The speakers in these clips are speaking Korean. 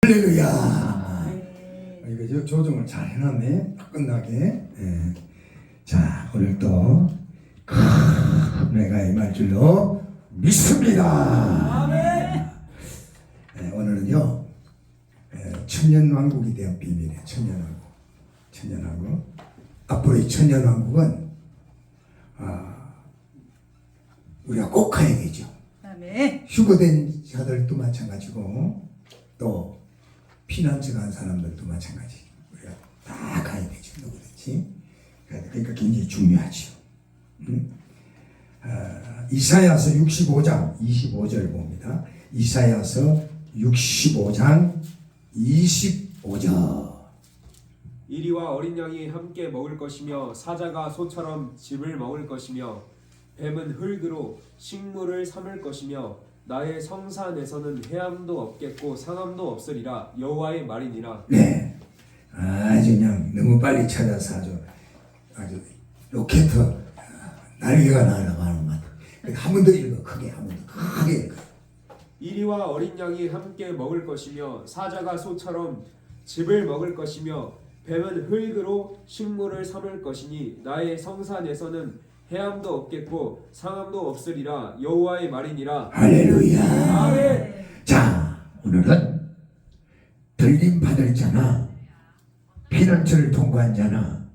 할렐루야. 이거 조정을 잘 해놨네. 끝나게. 예. 자, 오늘 또 내가 임할 줄로 믿습니다. 예, 오늘은요 천년왕국이 대한 비밀이에요. 천년왕국. 앞으로 이 천년왕국은 우리가 꼭 가야 되죠. 휴거된 자들도 마찬가지고 또 피난처 간 사람들도 마찬가지. 우리가 다 가야 되죠. 누구든지. 그러니까 굉장히 중요하죠. 이사야서 65장 25절 봅니다. 이사야서 65장 25절. 이리와 어린 양이 함께 먹을 것이며 사자가 소처럼 즙을 먹을 것이며 뱀은 흙으로 식물을 삼을 것이며 나의 성산에서는 해함도 없겠고 상함도 없으리라. 여호와의 말이니라. 네, 아주 그냥 너무 빨리 찾아서 아주 로켓 날개가 날아가는 것 같아. 한 번 더 읽어. 크게 한 번 더 크게 읽어. 이리와 어린 양이 함께 먹을 것이며 사자가 소처럼 즙을 먹을 것이며 뱀은 흙으로 식물을 삼을 것이니 나의 성산에서는 해함도 없겠고 상함도 없으리라. 여호와의 말이니라. 할렐루야. 아멘. 자, 오늘은 들림 받을 자나 피난처를 통과한 자나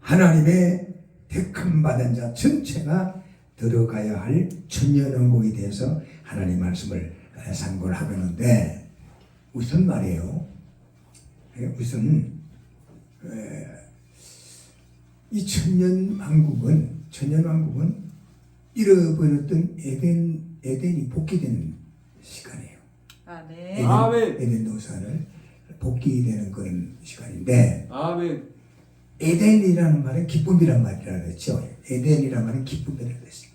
하나님의 택함 받은 자 전체가 들어가야 할 천년왕국에 대해서 하나님 말씀을 상고를 하려는데, 우선 말이에요. 우선 이 천년왕국은 잃어버렸던 에덴이 복귀되는 시간이에요. 아멘. 아멘. 에덴 노산을 복귀되는 그런 시간인데, 아멘. 에덴이라는 말은 기쁨이란 말이라 그랬죠. 에덴이라는 말은 기쁨이라 그랬어요.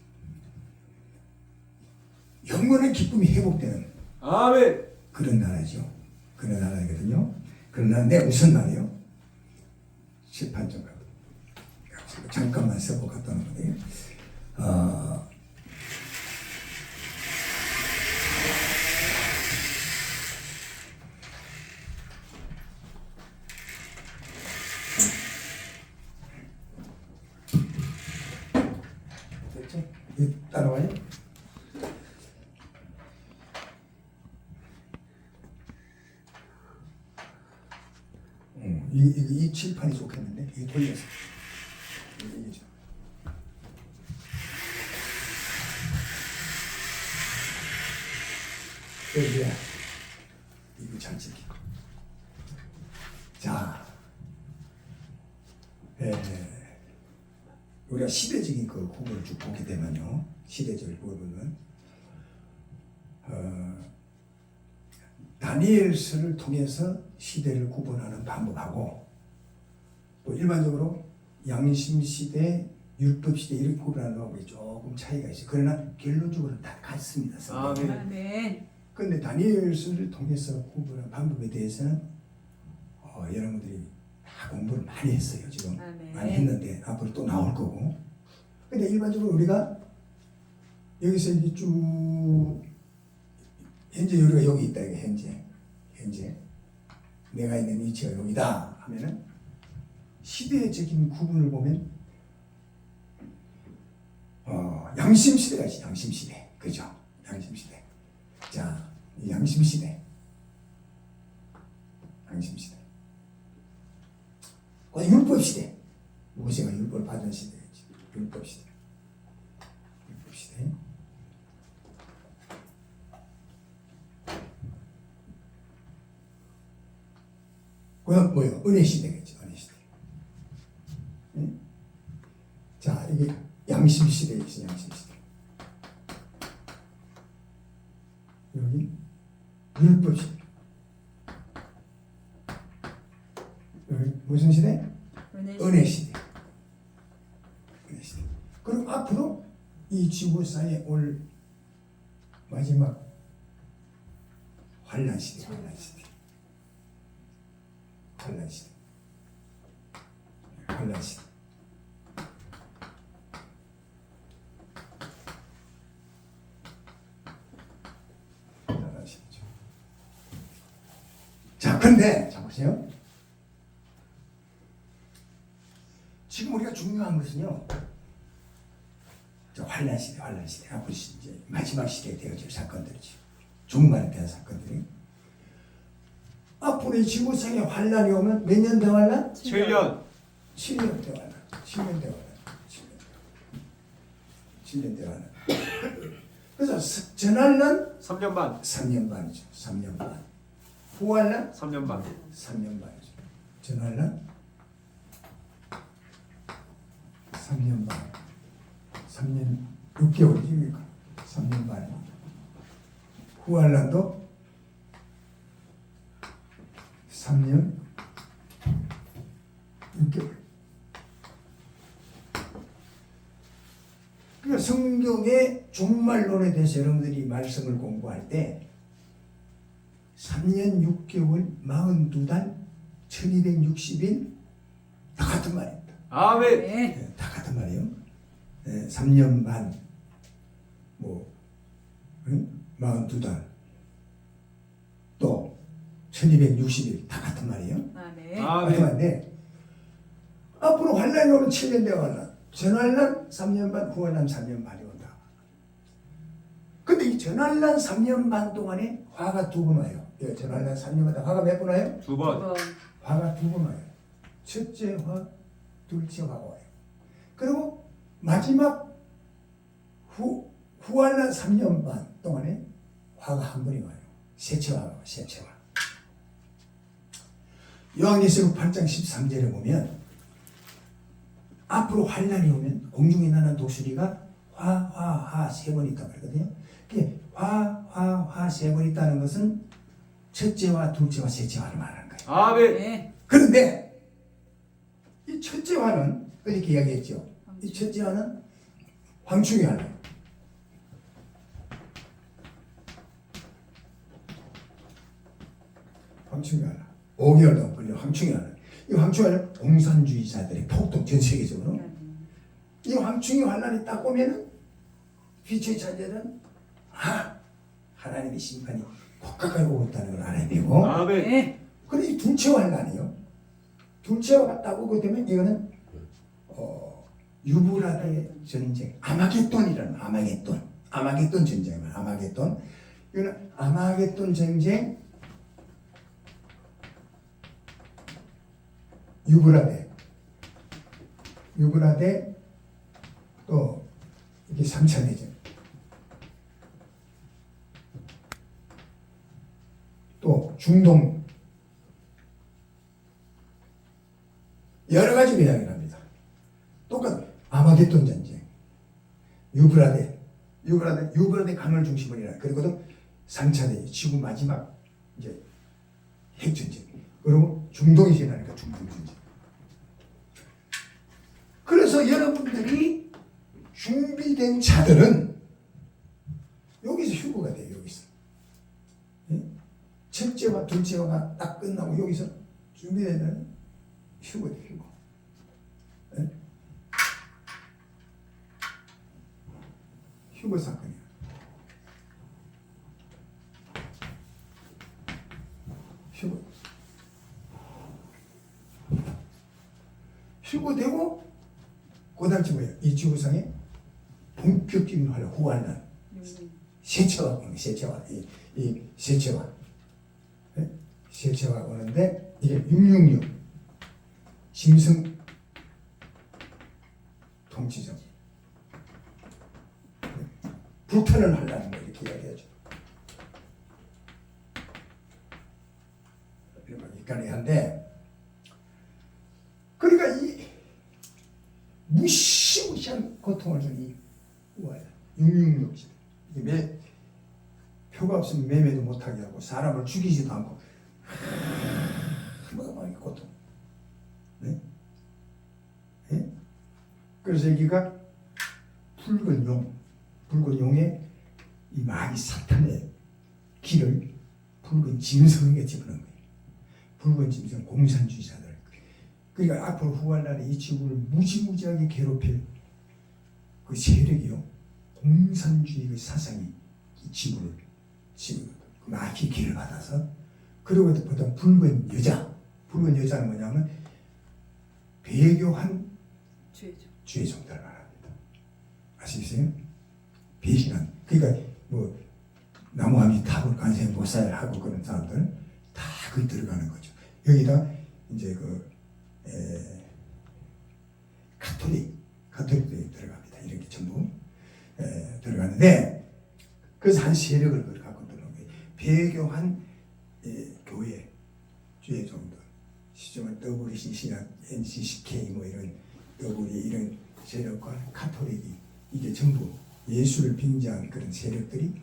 영원한 기쁨이 회복되는 아멘. 그런 나라죠. 그런 나라거든요. 그러나 무슨 말이에요? 18절 잠깐만 써보 갔다 오는 거예요. 됐지? 따라와요? 이 칠판이 좋겠는데? 이게 돌려서. 이게 여기야. 이거 잘 찍혀. 자, 우리가 시대적인 그 구분을 쭉 보게 되면요, 시대적인 구분은 다니엘서를 통해서 시대를 구분하는 방법하고, 또 일반적으로 양심시대, 율법시대 이렇게 구분하는 방법이 조금 차이가 있어요. 그러나 결론적으로 다 같습니다. 아멘. 그런데 다니엘서를 통해서 구분하는 방법에 대해서는 여러분들이 다 공부를 많이 했어요. 지금 많이 했는데 앞으로 또 나올 거고. 근데 일반적으로 우리가 여기서 이게 쭉 현재 우리가 여기 있다. 이게 현재 내가 있는 위치가 여기다 하면은 시대적인 구분을 보면 양심시대가 있지. 양심시대. 그죠? 양심시대. 자, 양심시대. 율법시대. 모세가 율법을 받은 시대겠지. 율법시대. 그다음 뭐예요? 은혜시대겠지. 은혜시대. 응? 자, 이게 양심시대겠지. 양심시대. 여기 율법시대. 여기 무슨 시대? 은혜시대. 그럼 앞으로 이 지구사에 올 마지막 환란시대. 그런데 자 보세요. 지금 우리가 중요한 것은요. 환란 시대, 앞으로 이제 마지막 시대에 되어질 사건들이죠. 종말에 대한 사건들이. 앞으로 이 지구상에 환란이 오면 몇 년 대 환란? 7년. 7년 대 환란. 7년 대 환란. 7년 대 환란. 그래서 전환란 3년 반. 3년 반이죠. 3년 반. 후환란 3년 반. 3년 반이죠. 전환란 3년 반. 3년 6개월이지. 3년 반입니다. 후환란도 3년 6개월. 그러니까 성경의 종말론에 대해서 여러분들이 말씀을 공부할 때 3년 6개월 42달 1260일 다 같은 말입니다. 아멘. 네, 다 같은 말이에요. 네, 3년 반, 뭐 42달, 또 1260일 다 같은 말이에요. 아멘. 같은 말인데 앞으로 환란이 오면 7년 대 환란, 전환란 3년 반, 후환란 3년 반이 온다. 근데 이 전환란 3년 반 동안에 화가 두 번 와요. 전환란 3년 반 화가 몇 번 와요? 2번. 화가 두 번 와요. 첫째 화, 둘째 화가 와요. 그리고 마지막 후환란 3년 반 동안에 화가 한 번이 와요. 셋째 화가 와요. 셋째 화. 요한계시록 8장 13절에 보면 앞으로 환란이 오면 공중에 나는 독수리가 화 세 번 있다고 그러거든요. 화 세 번 있다는 것은 첫째와 둘째와 셋째와를 말하는 거예요. 아멘. 그런데 이 첫째와는 이렇게 이야기했죠. 이 첫째와는 황충이 하나. 황충이 하나. 5개월 동안 걸려 황충이 하나. 이 황충이 하나 공산주의자들의 폭동 전 세계적으로. 이 황충이 환란이 딱 오면은 피처의 자녀들은 하나님의 심판이 곧 가까이 오고 있다는 걸 알아야 되고. 아멘. 근데 이 둘째 환란이요. 둘째 화가 딱 오게 되면 이거는 유브라데의 전쟁, 아마겟돈이라는 아마겟돈 전쟁이에요. 아마겟돈. 이거는 아마겟돈 전쟁, 유브라데 또 이게 3차 대전. 또 중동 여러 가지로 이야기를 합니다. 똑같은 아마겟돈 전쟁, 유브라데 강을 중심으로 일어나. 그리고도 3차 대전, 지구 마지막 이제 핵 전쟁. 그리고 중동이 일어나니까 중동 전쟁. 그래서 여러분들이 준비된 자들은 여기서 휴거가 돼요. 여기서 첫째와 둘째와 딱 끝나고 여기서 준비되는 휴거돼요. 휴거. 휴거 사건이에요. 휴거. 휴거되고 그다음에 뭐예요? 이 지구상에 본격적인 후환란. 세체화 오는 세체화. 이 세체화. 세체화 오는데 이게 666 짐승 통치죠. 불탄을 하려는 거 이렇게 이야기하죠. 이까리한데 그러니까 이 무시무시한 고통을 준 이 666 이게 표가 없으면 매매도 못하게 하고 사람을 죽이지도 않고 뭐가 고통. 네? 네? 그래서 여기가 붉은 용에 이 마귀 사탄의 길을 붉은 짐승에게 집어넣은 거예요. 붉은 짐승 공산주의자들. 그러니까 앞으로 후환란에 이 지구를 무지무지하게 괴롭힐 그 세력이요. 공산주의의 사상이 이 지구를 지금 마귀 길을 받아서 그리고 보다 붉은 여자. 붉은 여자는 뭐냐면 배교한 주의 종들을 말합니다. 아시겠어요? 배신한. 그러니까 뭐 나무함이 탑을 간세 못살 하고 그런 사람들 다 거기 들어가는 거죠. 여기다 이제 그 가톨릭들이 들어갑니다. 이렇게 전부 들어가는데 그래서 한 세력을 그걸 갖고 들어오는 거예요. 배교한 교회 주의 종들 시중은 WCC나 NCCK 뭐 이런 이런 세력과 가톨릭이 이게 전부 예수를 빙자한 그런 세력들이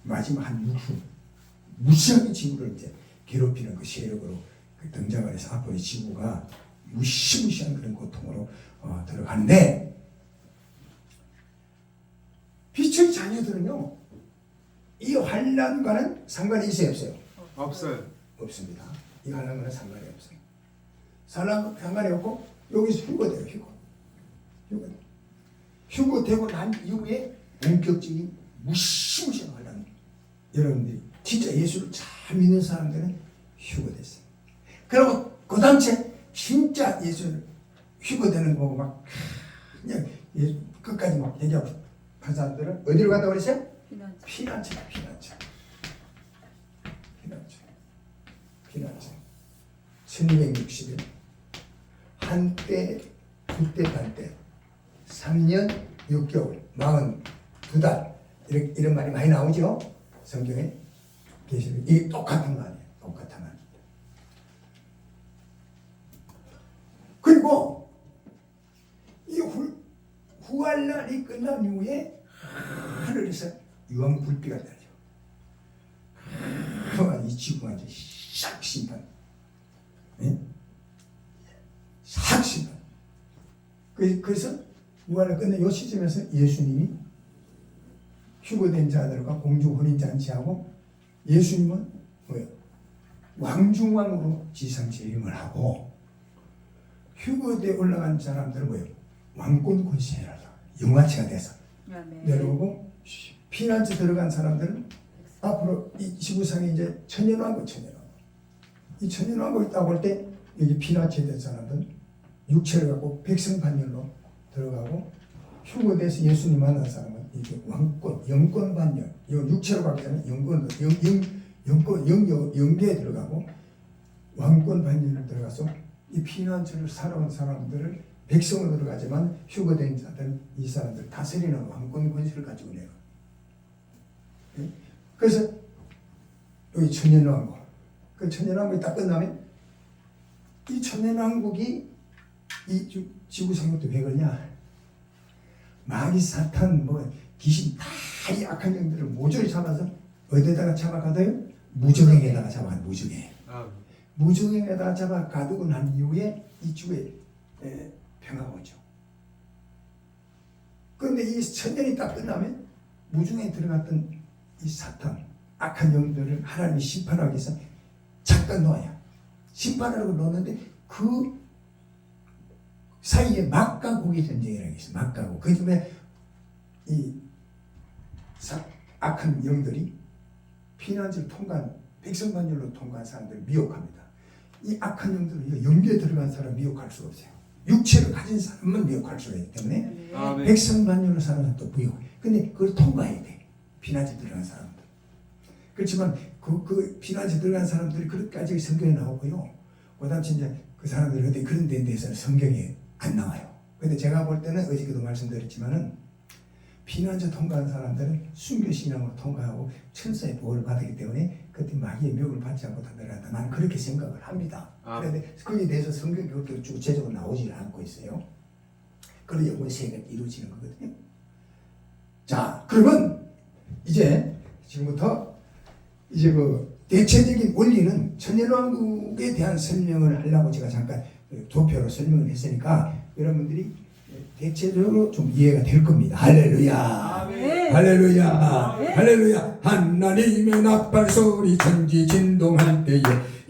마지막 한 6분 무시하게 지구를 이제 괴롭히는 그 세력으로 등장을 해서 앞으로 지구가 무시무시한 그런 고통으로 들어가는데 빛의 자녀들은요 이 환난과는 상관이 있어요 없어요? 없어요. 없습니다. 이 환난과는 상관이 없어요. 상관이 없고 여기서 휴거돼요. 휴거되고 난 이후에 본격적인 무시무시한 환난. 여러분들이 진짜 예수를 잘 믿는 사람들은 휴거됐어요. 그리고 그 당시에 진짜 예수를 휴거되는 거고 막 그냥 끝까지 막 얘기하고 한 사람들은 어디로 갔다 그랬어요? 피난처. 1260일 한때 그때 반때 3년 6개월 42달 이런 말이 많이 나오죠. 성경에 계시는 이게 똑같은 말이에요. 똑같은 말. 그리고 이 후활날이 끝난 이후에 하늘에서 유황 불비가 내려. 이 지구가 이제 싹 심판. 싹 심판. 그래서 후활날 끝난 이 시점에서 예수님이 휴거된 자들과 공주 혼인잔치하고 예수님은 뭐예요? 왕중왕으로 지상 재림을 하고 휴거대에 올라간 사람들은 뭐예요? 왕권 권세를 영화체가 돼서 내려오고 피난처 들어간 사람들은 앞으로 이 지구상에 이제 천년왕국 이 천년왕국 있다고 할 때 여기 피난처에 된 사람들은 육체를 갖고 백성반열로 들어가고 휴거돼서 예수님 만난 사람은 이게 왕권, 영권 반열, 육체로 가기 전에 영계에 들어가고 왕권 반열로 들어가서 이 피난처를 살아온 사람들을 백성으로 들어가지만 휴거된 자들 이 사람들 다스리는 왕권 권세를 가지고 내요. 그래서 여기 천년왕국, 그 천년왕국이 딱 끝나면 이 천년왕국이 이 지구상부터 왜 그러냐? 마귀 사탄 뭐 귀신 다 이 악한 영들을 모조리 잡아서 어디다가 잡아가다요? 무정행에다가 잡아간 무정행. 무정행에다가 잡아 가두고 난 이후에 이쪽에 평화가 오죠. 그런데 이 천년이 딱 끝나면 무정행에 들어갔던 이 사탄 악한 영들을 하나님이 심판하기 위해서 잠깐 놓아요. 심판하려고 놓는데 그 사이에 막과 고기 전쟁이라는 게 있어요. 막과 고. 그 중에 이 악한 영들이 피난지를 통과한 백성반열로 통과한 사람들을 미혹합니다. 이 악한 영들은 영계에 들어간 사람 미혹할 수가 없어요. 육체를 가진 사람만 미혹할 수가 있기 때문에 백성반열로 사는 사람도 미혹. 근데 그걸 통과해야 돼. 피난지 들어간 사람들. 그렇지만 그 피난지 들어간 사람들이 그렇게까지 성경에 나오고요. 그다음 이제 그 사람들이 어디 그런 데 대해서는 성경에 안 나와요. 근데 제가 볼 때는 어저께도 말씀드렸지만은 피난처 통과한 사람들은 순교신앙으로 통과하고 천사의 보호를 받았기 때문에 그때 마귀의 묘를 받지 않고 다 들어간다. 나는 그렇게 생각을 합니다. 그런데 거기에 대해서 성경이 그렇게 구체적으로 나오지 않고 있어요. 그런 영혼 세계가 이루어지는 거거든요. 자, 그러면 이제 지금부터 이제 그 대체적인 원리는 천년왕국에 대한 설명을 하려고 제가 잠깐 도표로 설명을 했으니까 여러분들이 대체적으로 좀 이해가 될 겁니다. 할렐루야. 아멘. 할렐루야. 아멘. 할렐루야. 하나님의 나팔 소리 천지 진동할 때에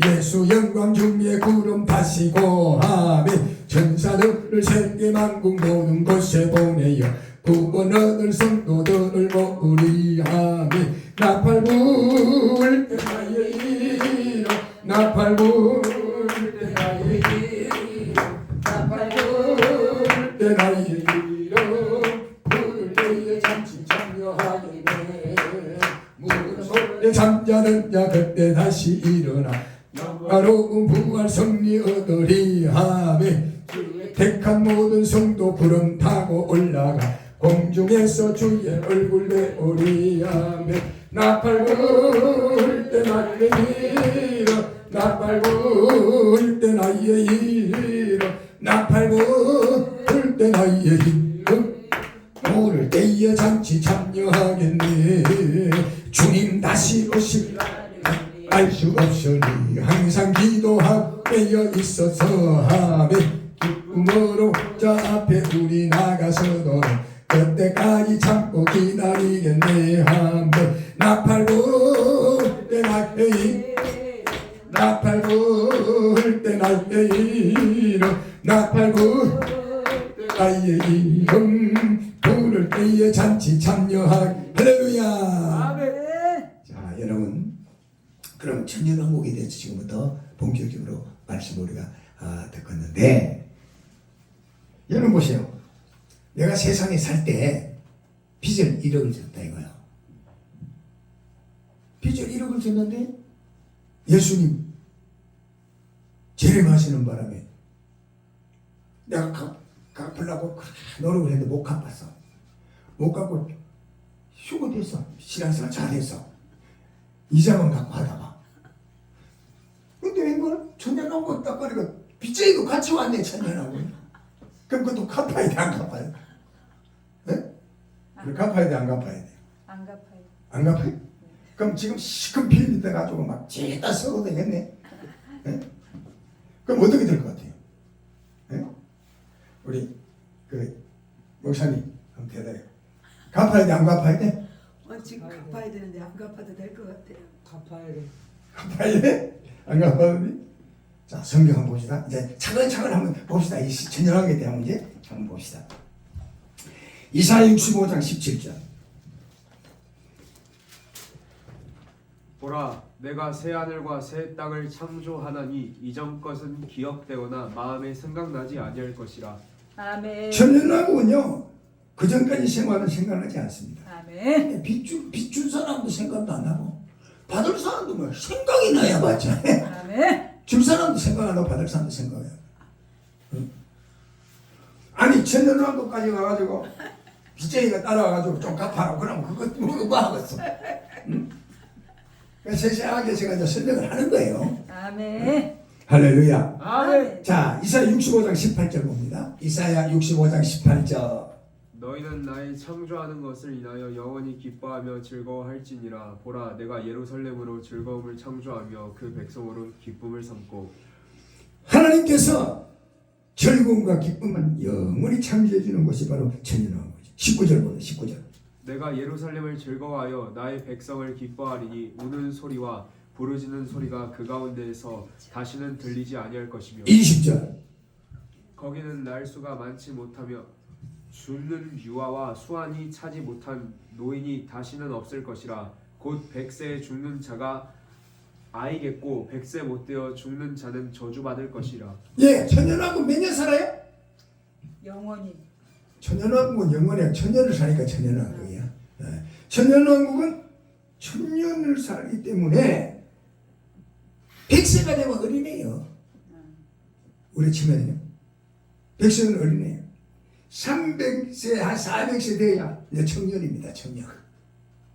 예수 영광 중에 구름 타시고 아멘. 천사들을 세계 만국 모든 곳에 보내어 구원 얻을 성도들을 모으리 아멘. 나팔 불 때 나의 이름 나팔 불 때 나의 이름 나팔 불 때 나의 이름 부를 때에 잠시 참여하겠네 무릎 속에 잠자는 자 그때 다시 일어나 영화로운 부활 승리 얻으리 하며 택한 모든 성도 구름 타고 올라가 공중에서 주의 얼굴 배우리 하며 나팔 불 때 나의 이름 나팔 불 때 나의 이름 나팔 불 때 나의 이름 오를 때에 잔치 참여하겠네 주님 다시 오실 알 수 없으니 항상 기도하고 깨어 있어서 하며 기쁨으로 저 앞에 우리 나가서도록 그때까지 참고 기다리겠네 하며 나팔 불 때 나의 이름 나팔 불 때 나의 이름 나팔 불 때 나의 이름 부를 때에 잔치 참여하기 할렐루야 아멘. 자 여러분 그럼 천년왕국에 대해서 지금부터 본격적으로 말씀을 우리가 듣겠는데 여러분 보세요. 내가 세상에 살 때 빚을 1억을 졌다 이거야. 빚을 1억을 졌는데 예수님 재림하시는 바람에 내가 갚으려고 그렇게 노력을 했는데 못 갚았어. 못 갚고 휴고됐어. 신앙생활 잘했어. 이자만 갖고 하다가 근데 이걸 천년왕국 딱 거리가 빚쟁이도 같이 왔네 천년왕국. 그럼 그것도 갚아야 돼 안 갚아야 돼? 네? 그럼 갚아야 돼 안 갚아야 돼? 안 갚아요. 안 갚아요? 그럼 지금 시큰 빌리 돼가지고 막 찌다 써도 되겠네. 네? 그럼 어떻게 될 것 같아요? 네? 우리 그 목사님 한번 대답해. 갚아야 돼 안 갚아야 돼? 지금 갚아야 되는데 안 갚아도 될 것 같아요. 갚아야 돼. 갚아야 돼? 안 갚아야 돼? 자 성경 한번 봅시다. 이제 차근차근 한번 봅시다. 이 천년왕국에 대한 문제 한번 봅시다. 이사야 65장 17절. 보라, 내가 새 하늘과 새 땅을 창조하나니 이전 것은 기억되거나 마음에 생각나지 아니할 것이라. 아멘. 천년왕국은요 그 전까지 생활은 생각나지 않습니다. 아멘. 빚준 사람도 생각도 안 나고 받을 사람도 뭐 생각이 나야 맞죠. 아멘. 줄 사람도 생각 안 하고 받을 사람도 생각해요. 응? 아니 천년왕국까지 가가지고 빚쟁이가 따라와가지고 좀 갚아라 그러면 그것 뭐 하겠어. 응? 세세하게 제가 이제 설명을 하는 거예요. 아멘. 할렐루야. 아멘. 자 이사야 65장 18절 봅니다. 이사야 65장 18절. 너희는 나의 창조하는 것을 인하여 영원히 기뻐하며 즐거워할지니라. 보라, 내가 예루살렘으로 즐거움을 창조하며 그 백성으로 기쁨을 삼고. 하나님께서 즐거움과 기쁨을 영원히 창조해 주는 것이 바로 천년왕국이죠. 19절 보세요. 19절. 내가 예루살렘을 즐거워하여 나의 백성을 기뻐하리니 우는 소리와 부르짖는 소리가 그 가운데에서 다시는 들리지 아니할 것이며 20절. 거기는 날수가 많지 못하며 죽는 유아와 수완이 차지 못한 노인이 다시는 없을 것이라. 곧 100세에 죽는 자가 아이겠고 100세 못 되어 죽는 자는 저주받을 것이라. 예, 천년왕국 몇 년 살아요? 영원히. 천년왕국은 영원히 천년을 사니까 천년왕국이야. 예. 천년왕국은 천년을 살기 때문에 100세가 되면 어린애요. 우리 치면요. 100세는 어린애요. 300세, 한 400세 돼야 이제 청년입니다. 청년.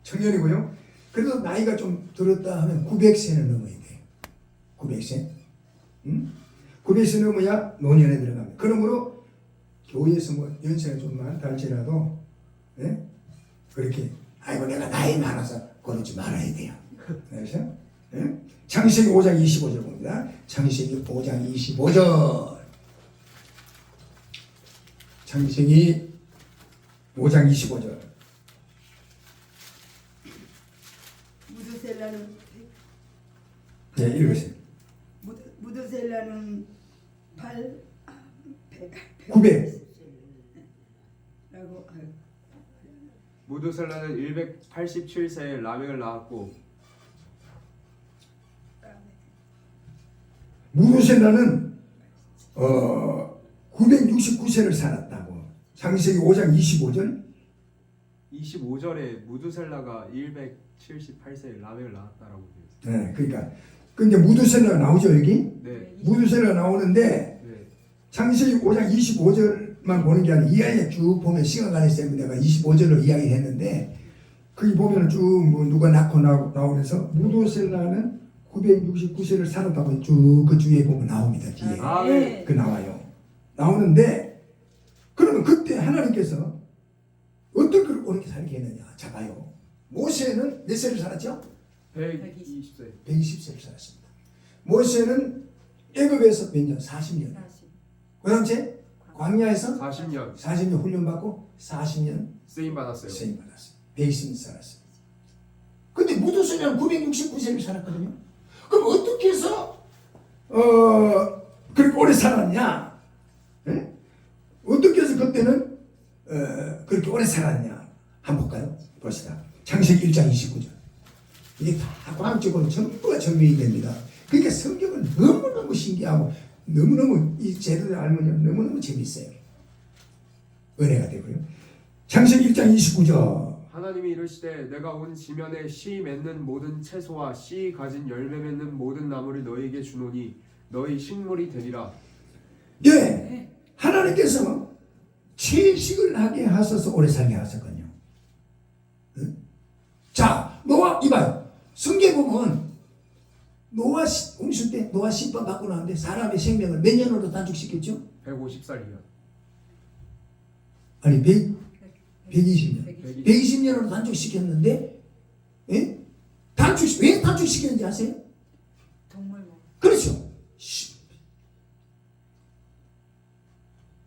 청년이고요. 그래도 나이가 좀 들었다 하면 900세는 넘어야 돼요. 900세. 900세 넘어야 노년에 들어갑니다. 그러므로 교회에서 뭐 연세가 좀 많다 할지라도 네? 그렇게 아이고 내가 나이 많아서 그러지 말아야 돼요. 그래서 네? 창세기 5장 25절 봅니다. 창세기 5장 25절. 창세기 5장 25절. 무드셀라는 네, 읽으세요. 무드셀라는 900. 라고 무두셀라는 187세에 라멕을 낳았고 무두셀라는 969세를 살았다고. 창세기 5장 25절. 25절에 무두셀라가 178세에 라멕을 낳았다라고 되어 있어요. 네, 그러니까 근데 무두셀라가 나오죠 여기. 네. 무두셀라가 나오는데 네. 창세기 5장 25절만 보는 게 아니라 이하에 쭉 보면 시간 관계성 때문에 내가 25절로 이야기했는데 거기 보면 쭉 뭐 누가 낳고 나오면서 무두셀라는 969세를 살았다고 쭉 그 주위에 보면 나옵니다. 뒤에 아, 네. 그 나와요. 나오는데 그러면 그때 하나님께서 어떻게 그렇게 살게 했느냐? 자 봐요. 모세는 몇 세를 살았죠? 120세. 120세를 살았습니다. 모세는 애굽에서 몇 년? 40년. 40. 그 다음에 광야에서 40년 40년 훈련받고 40년 쓰임 받았어요. 세임 받았어요. 120년 살았어요. 근데 무두셀라는 969세를 살았거든요. 그럼 어떻게 해서 그렇게 오래 살았냐? 예? 어떻게 해서 그때는 그렇게 오래 살았냐? 한번 볼까요? 봅시다. 창세기 1장 29절. 이게 다 과학적으로 전부가 증명이 됩니다. 그러니까 성경은 너무너무 신기하고 너무너무 이 제도를 알면 너무너무 재밌어요. 은혜가 되고요. 창세기 1장 29절. 하나님이 이르시되 내가 온 지면에 씨 맺는 모든 채소와 씨 가진 열매 맺는 모든 나무를 너희에게 주노니 너희 식물이 되리라. 예, 하나님께서 채식을 하게 하셔서 오래 살게 하셨거든요. 응? 자, 노아 이봐요. 성경에 보면 노아 홍수 때 노아 심판 받고 나는데 사람의 생명을 몇 년으로 단축시켰죠? 150살이요. 아니 120년. 120. 120년으로 단축시켰는데, 예? 왜 단축시켰는지 아세요? 동물 먹. 그렇죠.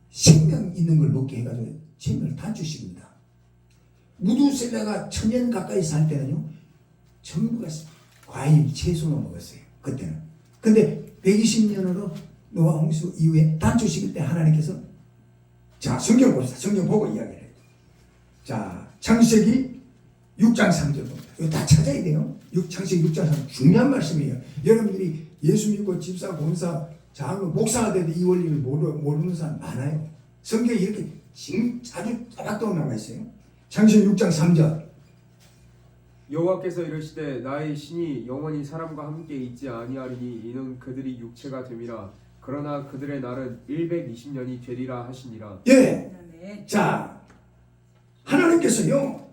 생명 있는 걸 먹게 해가지고 생명을 단축시킵니다. 무두셀라가 1000년 가까이 살 때는요, 전부가 과일, 채소만 먹었어요. 그때는. 근데 120년으로 노아 홍수 이후에 단축시킬 때 하나님께서 자, 성경 봅시다. 성경 보고 이야기를 해요. 자, 창세기 6장 3절 봅니다. 이거 다 찾아야 돼요. 창세기 6장 3절 중요한 말씀이에요. 여러분들이 예수 믿고 집사, 권사, 장로, 목사가 돼도 이 원리를 모르는 사람 많아요. 성경에 이렇게 아주 따박따박 나와 있어요. 창세기 6장 3절. 여호와께서 이르시되 나의 신이 영원히 사람과 함께 있지 아니하리니 이는 그들이 육체가 됨이라. 그러나 그들의 날은 120년이 되리라 하시니라. 예. 네. 자, 하나님께서요,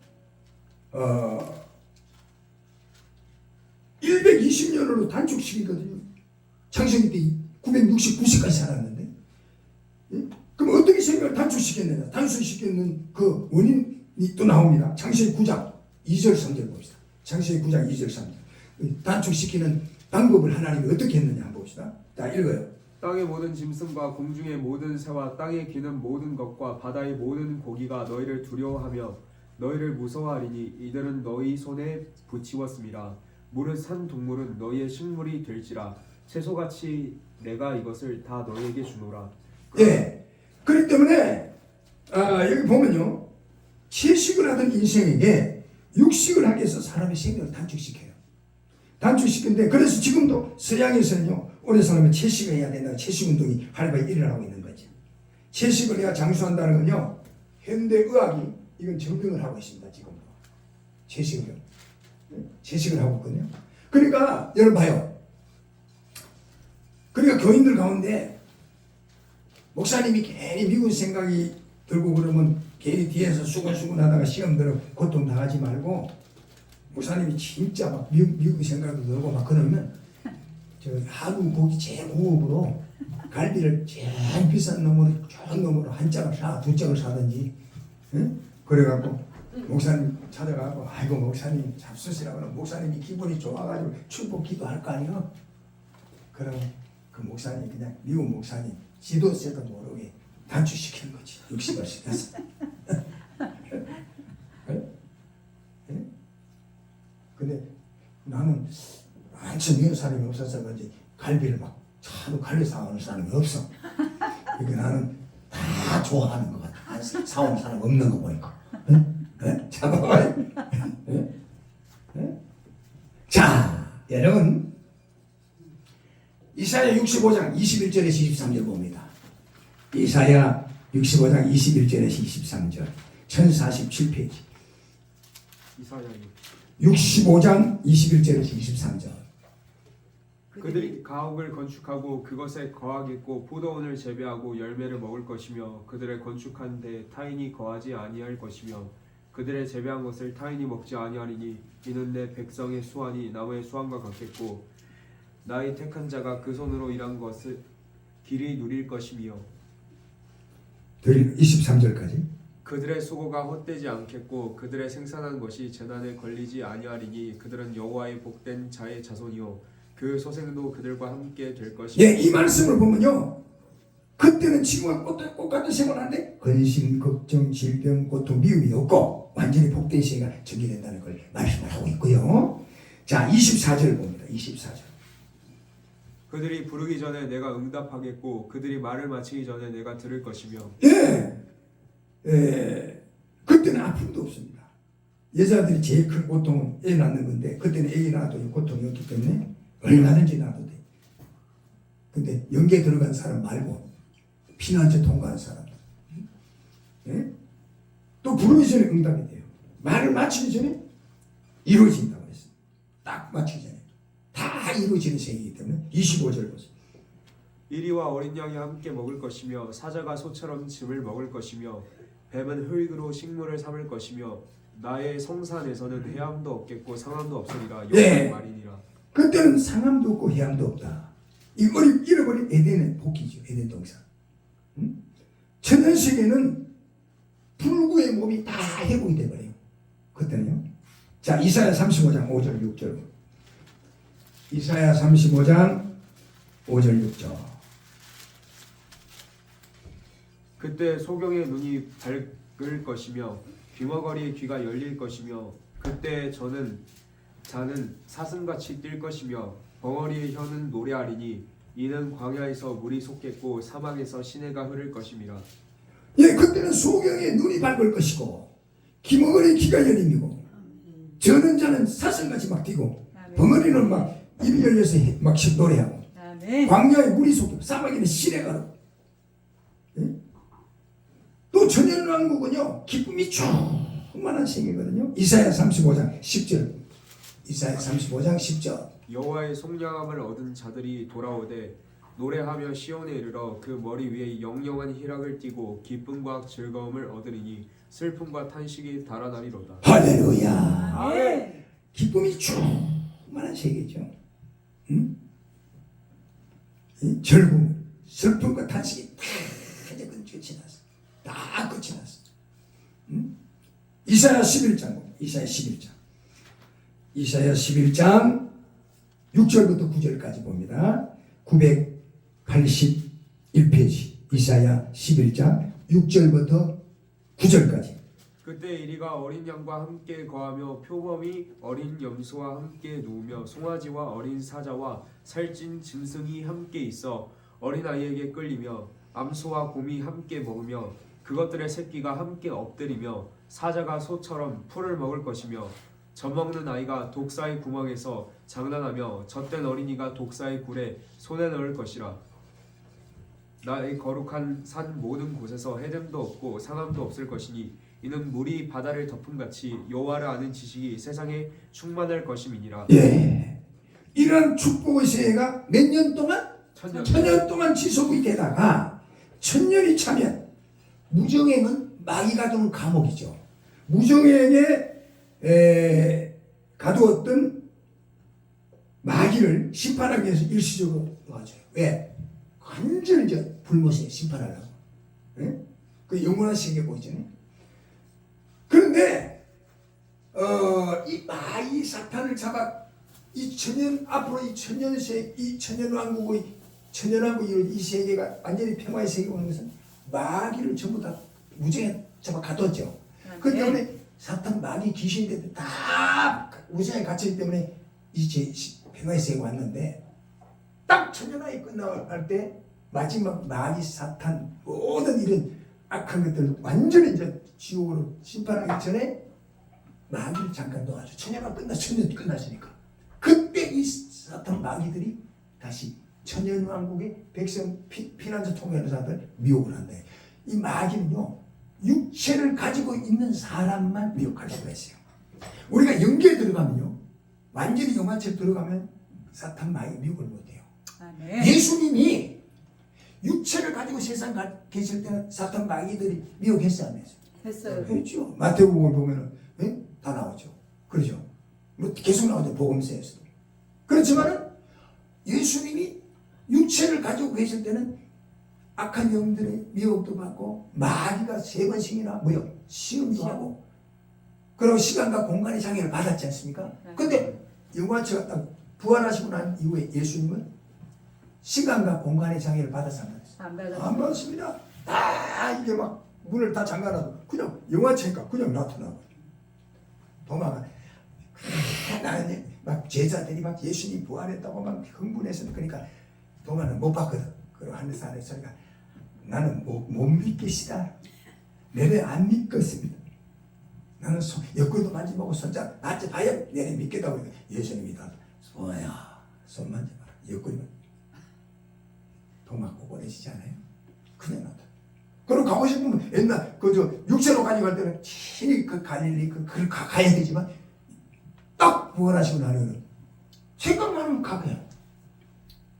120년으로 단축시키거든요. 창세기 때 969세까지 살았는데, 예? 그럼 어떻게 생명을 단축시켰느냐? 단축시켰는 그 원인이 또 나옵니다. 창세기 9장 2절 3절 봅시다. 창세기 9장 2절 3절. 단축시키는 방법을 하나님이 어떻게 했느냐 한번 봅시다. 자, 읽어요. 땅의 모든 짐승과 공중의 모든 새와 땅에 기는 모든 것과 바다의 모든 고기가 너희를 두려워하며 너희를 무서워하리니 이들은 너희 손에 붙이웠음이라. 무릇 산 동물은 너희의 식물이 될지라. 채소같이 내가 이것을 다 너희에게 주노라. 예. 그렇기 때문에 여기 보면요, 채식을 하던 인생에게 육식을 하기 위해서 사람의 생명을 단축시켜요. 단축시키는데 그래서 지금도 서양에서는요, 오래 살면 채식을 해야 된다. 채식 운동이 활발히 일어나고 있는 거죠. 채식을 해야 장수한다는 건요, 현대 의학이 이건 증명을 하고 있습니다. 지금도 채식을 하고 있거든요. 그러니까 여러분 봐요. 그러니까 교인들 가운데 목사님이 괜히 미국 생각이 들고 그러면 괜히 뒤에서 수근수근 하다가 시험 들어 고통 당하지 말고, 목사님이 진짜 막 미국 생각도 들고 막 그러면 저 한국 고기 제고급으로 갈비를 제일 비싼 놈으로 좋은 놈으로 한 짝을 두 짝을 사든지, 응? 그래갖고 목사님 찾아가고, 아이고 목사님 잡수시라고 하면 목사님이 기분이 좋아가지고 축복 기도할 거 아니에요. 그럼 그 목사님 그냥 미국 목사님 지도세도 모르게 단축시키는 거지. 60을 시켜서. 근데 나는 한참 미운 사람이 없어서 그런지 갈비를 막 차로 갈비 사오는 사람이 없어. 그러니까 나는 다 좋아하는 것 같아. 사오는 사람 없는 거 보니까. 응? 잡아봐요. 자, 여러분 이사야 65장 21절에서 23절 봅니다. 이사야 65장 21절에서 23절 1047페이지. 이사야 65장 21절에서 23절. 그들이 가옥을 건축하고 그것에 거하겠고 포도원을 재배하고 열매를 먹을 것이며 그들의 건축한 데 타인이 거하지 아니할 것이며 그들의 재배한 것을 타인이 먹지 아니하리니 이는 내 백성의 수완이 나무의 수완과 같겠고 나의 택한 자가 그 손으로 일한 것을 길이 누릴 것이며 23절까지. 그들의 수고가 헛되지 않겠고 그들의 생산한 것이 재난에 걸리지 아니하리니 그들은 여호와의 복된 자의 자손이요 그 소생도 그들과 함께 될 것이며. 예, 이 말씀을 보면요, 그때는 지금과 똑같은 생활하는데 근심, 걱정, 질병, 고통, 미움이 없고 완전히 복된 시대가 전개된다는 걸 말씀을 하고 있고요. 자, 24절 봅니다. 24절. 그들이 부르기 전에 내가 응답하겠고 그들이 말을 마치기 전에 내가 들을 것이며. 그때는 아픔도 없습니다. 여자들이 제일 큰 고통은 애 낳는 건데 그때는 애 낳아도 고통이 없기 때문에 얼마든지 낳아도 돼. 근데 연계에 들어간 사람 말고 피난처 통과한 사람들, 또 부르기 전에 응답이 돼요. 말을 마치기 전에 이루어진다고 했어요. 딱 마치기 전에 다 이루어지는 세계이기 때문에 25절 보세요. 이리와 어린 양이 함께 먹을 것이며 사자가 소처럼 즙을 먹을 것이며 뱀은 흙으로 식물을 삼을 것이며 나의 성산에서는 해함도 없겠고 상함도 없으리라. 여호와의 말이니라. 그때는 상함도 없고 해함도 없다. 이 잃어버린 에덴의 복이죠. 에덴 동산. 천년세계는 불구의 몸이 다 회복이 돼버려요. 그때는요. 자, 이사야 35장 5절 6절. 이사야 35장 5절 6절. 그때 소경의 눈이 밝을 것이며 귀머거리의 귀가 열릴 것이며 그때 자는 사슴같이 뛸 것이며 벙어리의 혀는 노래하리니 이는 광야에서 물이 솟겠고 사막에서 시내가 흐를 것임이라. 예, 그때는 소경의 눈이 밝을 것이고 귀머거리의 귀가 열림이고 저는 자는 사슴같이 막 뛰고 벙어리는 막 입이 열려서 막 노래하고 광야에 물이 솟고 사막에는 시내가 흐르고. 또 천년왕국은요 기쁨이 충만한 세계거든요. 이사야 35장 10절. 이사야 35장 10절. 여호와의 속량함을 얻은 자들이 돌아오되 노래하며 시온에 이르러 그 머리 위에 영영한 희락을 띠고 기쁨과 즐거움을 얻으리니 슬픔과 탄식이 달아나리로다. 할렐루야. 기쁨이 충만한 세계죠. 즐거움, 슬픔과 탄식이 다 이제 끝이 났어. 다 끝이 났어. 이사야 11장. 이사야 11장. 이사야 11장 6절부터 9절까지 봅니다. 981페이지. 이사야 11장 6절부터 9절까지. 그때 이리가 어린 양과 함께 거하며 표범이 어린 염소와 함께 누우며 송아지와 어린 사자와 살찐 짐승이 함께 있어 어린 아이에게 끌리며 암소와 곰이 함께 먹으며 그것들의 새끼가 함께 엎드리며 사자가 소처럼 풀을 먹을 것이며 젖먹는 아이가 독사의 구멍에서 장난하며 젖된 어린이가 독사의 굴에 손에 넣을 것이라. 나의 거룩한 산 모든 곳에서 해됨도 없고 상함도 없을 것이니 이는 물이 바다를 덮음같이 여호와를 아는 지식이 세상에 충만할 것임이니라. 예, 이런 축복의 세계가 몇 년 동안? 천년 동안 지속이 되다가 천년이 차면 무정행은 마귀가 두는 감옥이죠. 무정행에 가두었던 마귀를 심판하기 위해서 일시적으로 놓아줘요. 왜? 완전히 이제 불못에 심판하려고. 예? 그 영원한 세계 보이잖아요. 그런데 이 마귀 사탄을 잡아 이 천년 앞으로 이 천년세 이 천년왕국의 이 세계가 완전히 평화의 세계가 오는 것은 마귀를 전부 다 무정에 잡아 가뒀죠. 그 때문에 사탄 마귀 귀신들 다 무정에 갇혔기 때문에 이제 평화의 세계가 왔는데 딱 천년왕이 끝나갈 때 마지막 마귀 사탄 모든 이런 악한 것들 완전히 이제 지옥으로 심판하기 전에 마귀를 잠깐 놓아줘. 천년만 천년이 끝났으니까. 그때 이 사탄 마귀들이 다시 천년왕국의 백성 피난처 통일하는 사람들 미혹을 한다. 이 마귀는요, 육체를 가지고 있는 사람만 미혹할 수가 있어요. 우리가 영계에 들어가면요, 완전히 영화체에 들어가면 사탄 마귀 미혹을 못해요. 아멘. 예수님이 육체를 가지고 세상 계실 때는 사탄 마귀들이 미혹했어요, 안 했어요? 했어요. 그렇죠. 마태복음을 보면은 다 나오죠. 그렇죠. 뭐 계속 나오죠. 복음서에서도. 그렇지만은 예수님이 육체를 가지고 계실 때는 악한 영들의 미혹도 받고 마귀가 3번씩이나 뭐요? 시험도 하고 그리고 시간과 공간의 장애를 받았지 않습니까? 근데 영화체가 딱 부활하시고 난 이후에 예수님은 시간과 공간의 장애를 받았어 안 받았어요? 안 받았어요. 안 받습니다. 다 이게 막 문을 다 잠가놔도 그냥 영화체니까 그냥 나타나고 도망가. 나는 막 제자들이 막 예수님 부활했다고 막 흥분해서 그러니까 도망을 못 봤거든. 그리고 하늘에서 하는 소리가 나는 못 믿겠시다. 내래 안 믿겠습니다. 나는 옆구리도 만지보고 손잡 만져봐야 내래 믿겠다고 그러니까 예수님이 다 소야 손 만져봐라. 옆구리만 도망 꼬꼬내시지 않아요? 그냥 나다. 그럼 가고 싶으면 옛날 그저 육체로 가지고 갈 때는 친히 그 갈릴리 그 가야 되지만 딱 부활하시고 나면은 생각만 하면 가고요.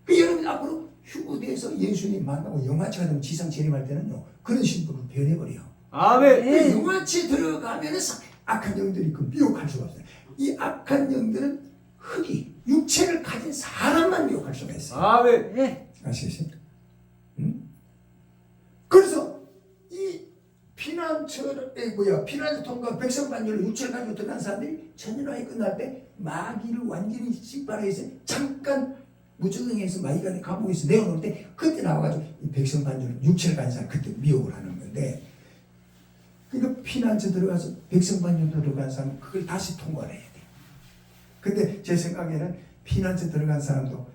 그 여러분 앞으로 휴무대에서 예수님 만나고 영화체가 되면 지상 재림할 때는요 그런 신분으로 변해버려요. 아멘. 그 영화체 들어가면은 악한 영들이 그 미혹할 수가 없어요. 이 악한 영들은 흙이 육체를 가진 사람만 미혹할 수가 있어요. 아멘. 네. 아시겠어요? 그래서 이 피난처 통과 백성반열로 육체를 가지고 들어간 사람들이 천년왕이 끝날 때 마귀를 완전히 씻바라해서 잠깐 무적응에서 마귀가 감옥에서 내어놓을 때 그때 나와가지고 이 백성반열 육체를 가진 사람 그때 미혹을 하는 건데 그러니까 피난처 들어가서 백성반열 들어간 사람 그걸 다시 통과를 해야 돼. 근데 제 생각에는 피난처 들어간 사람도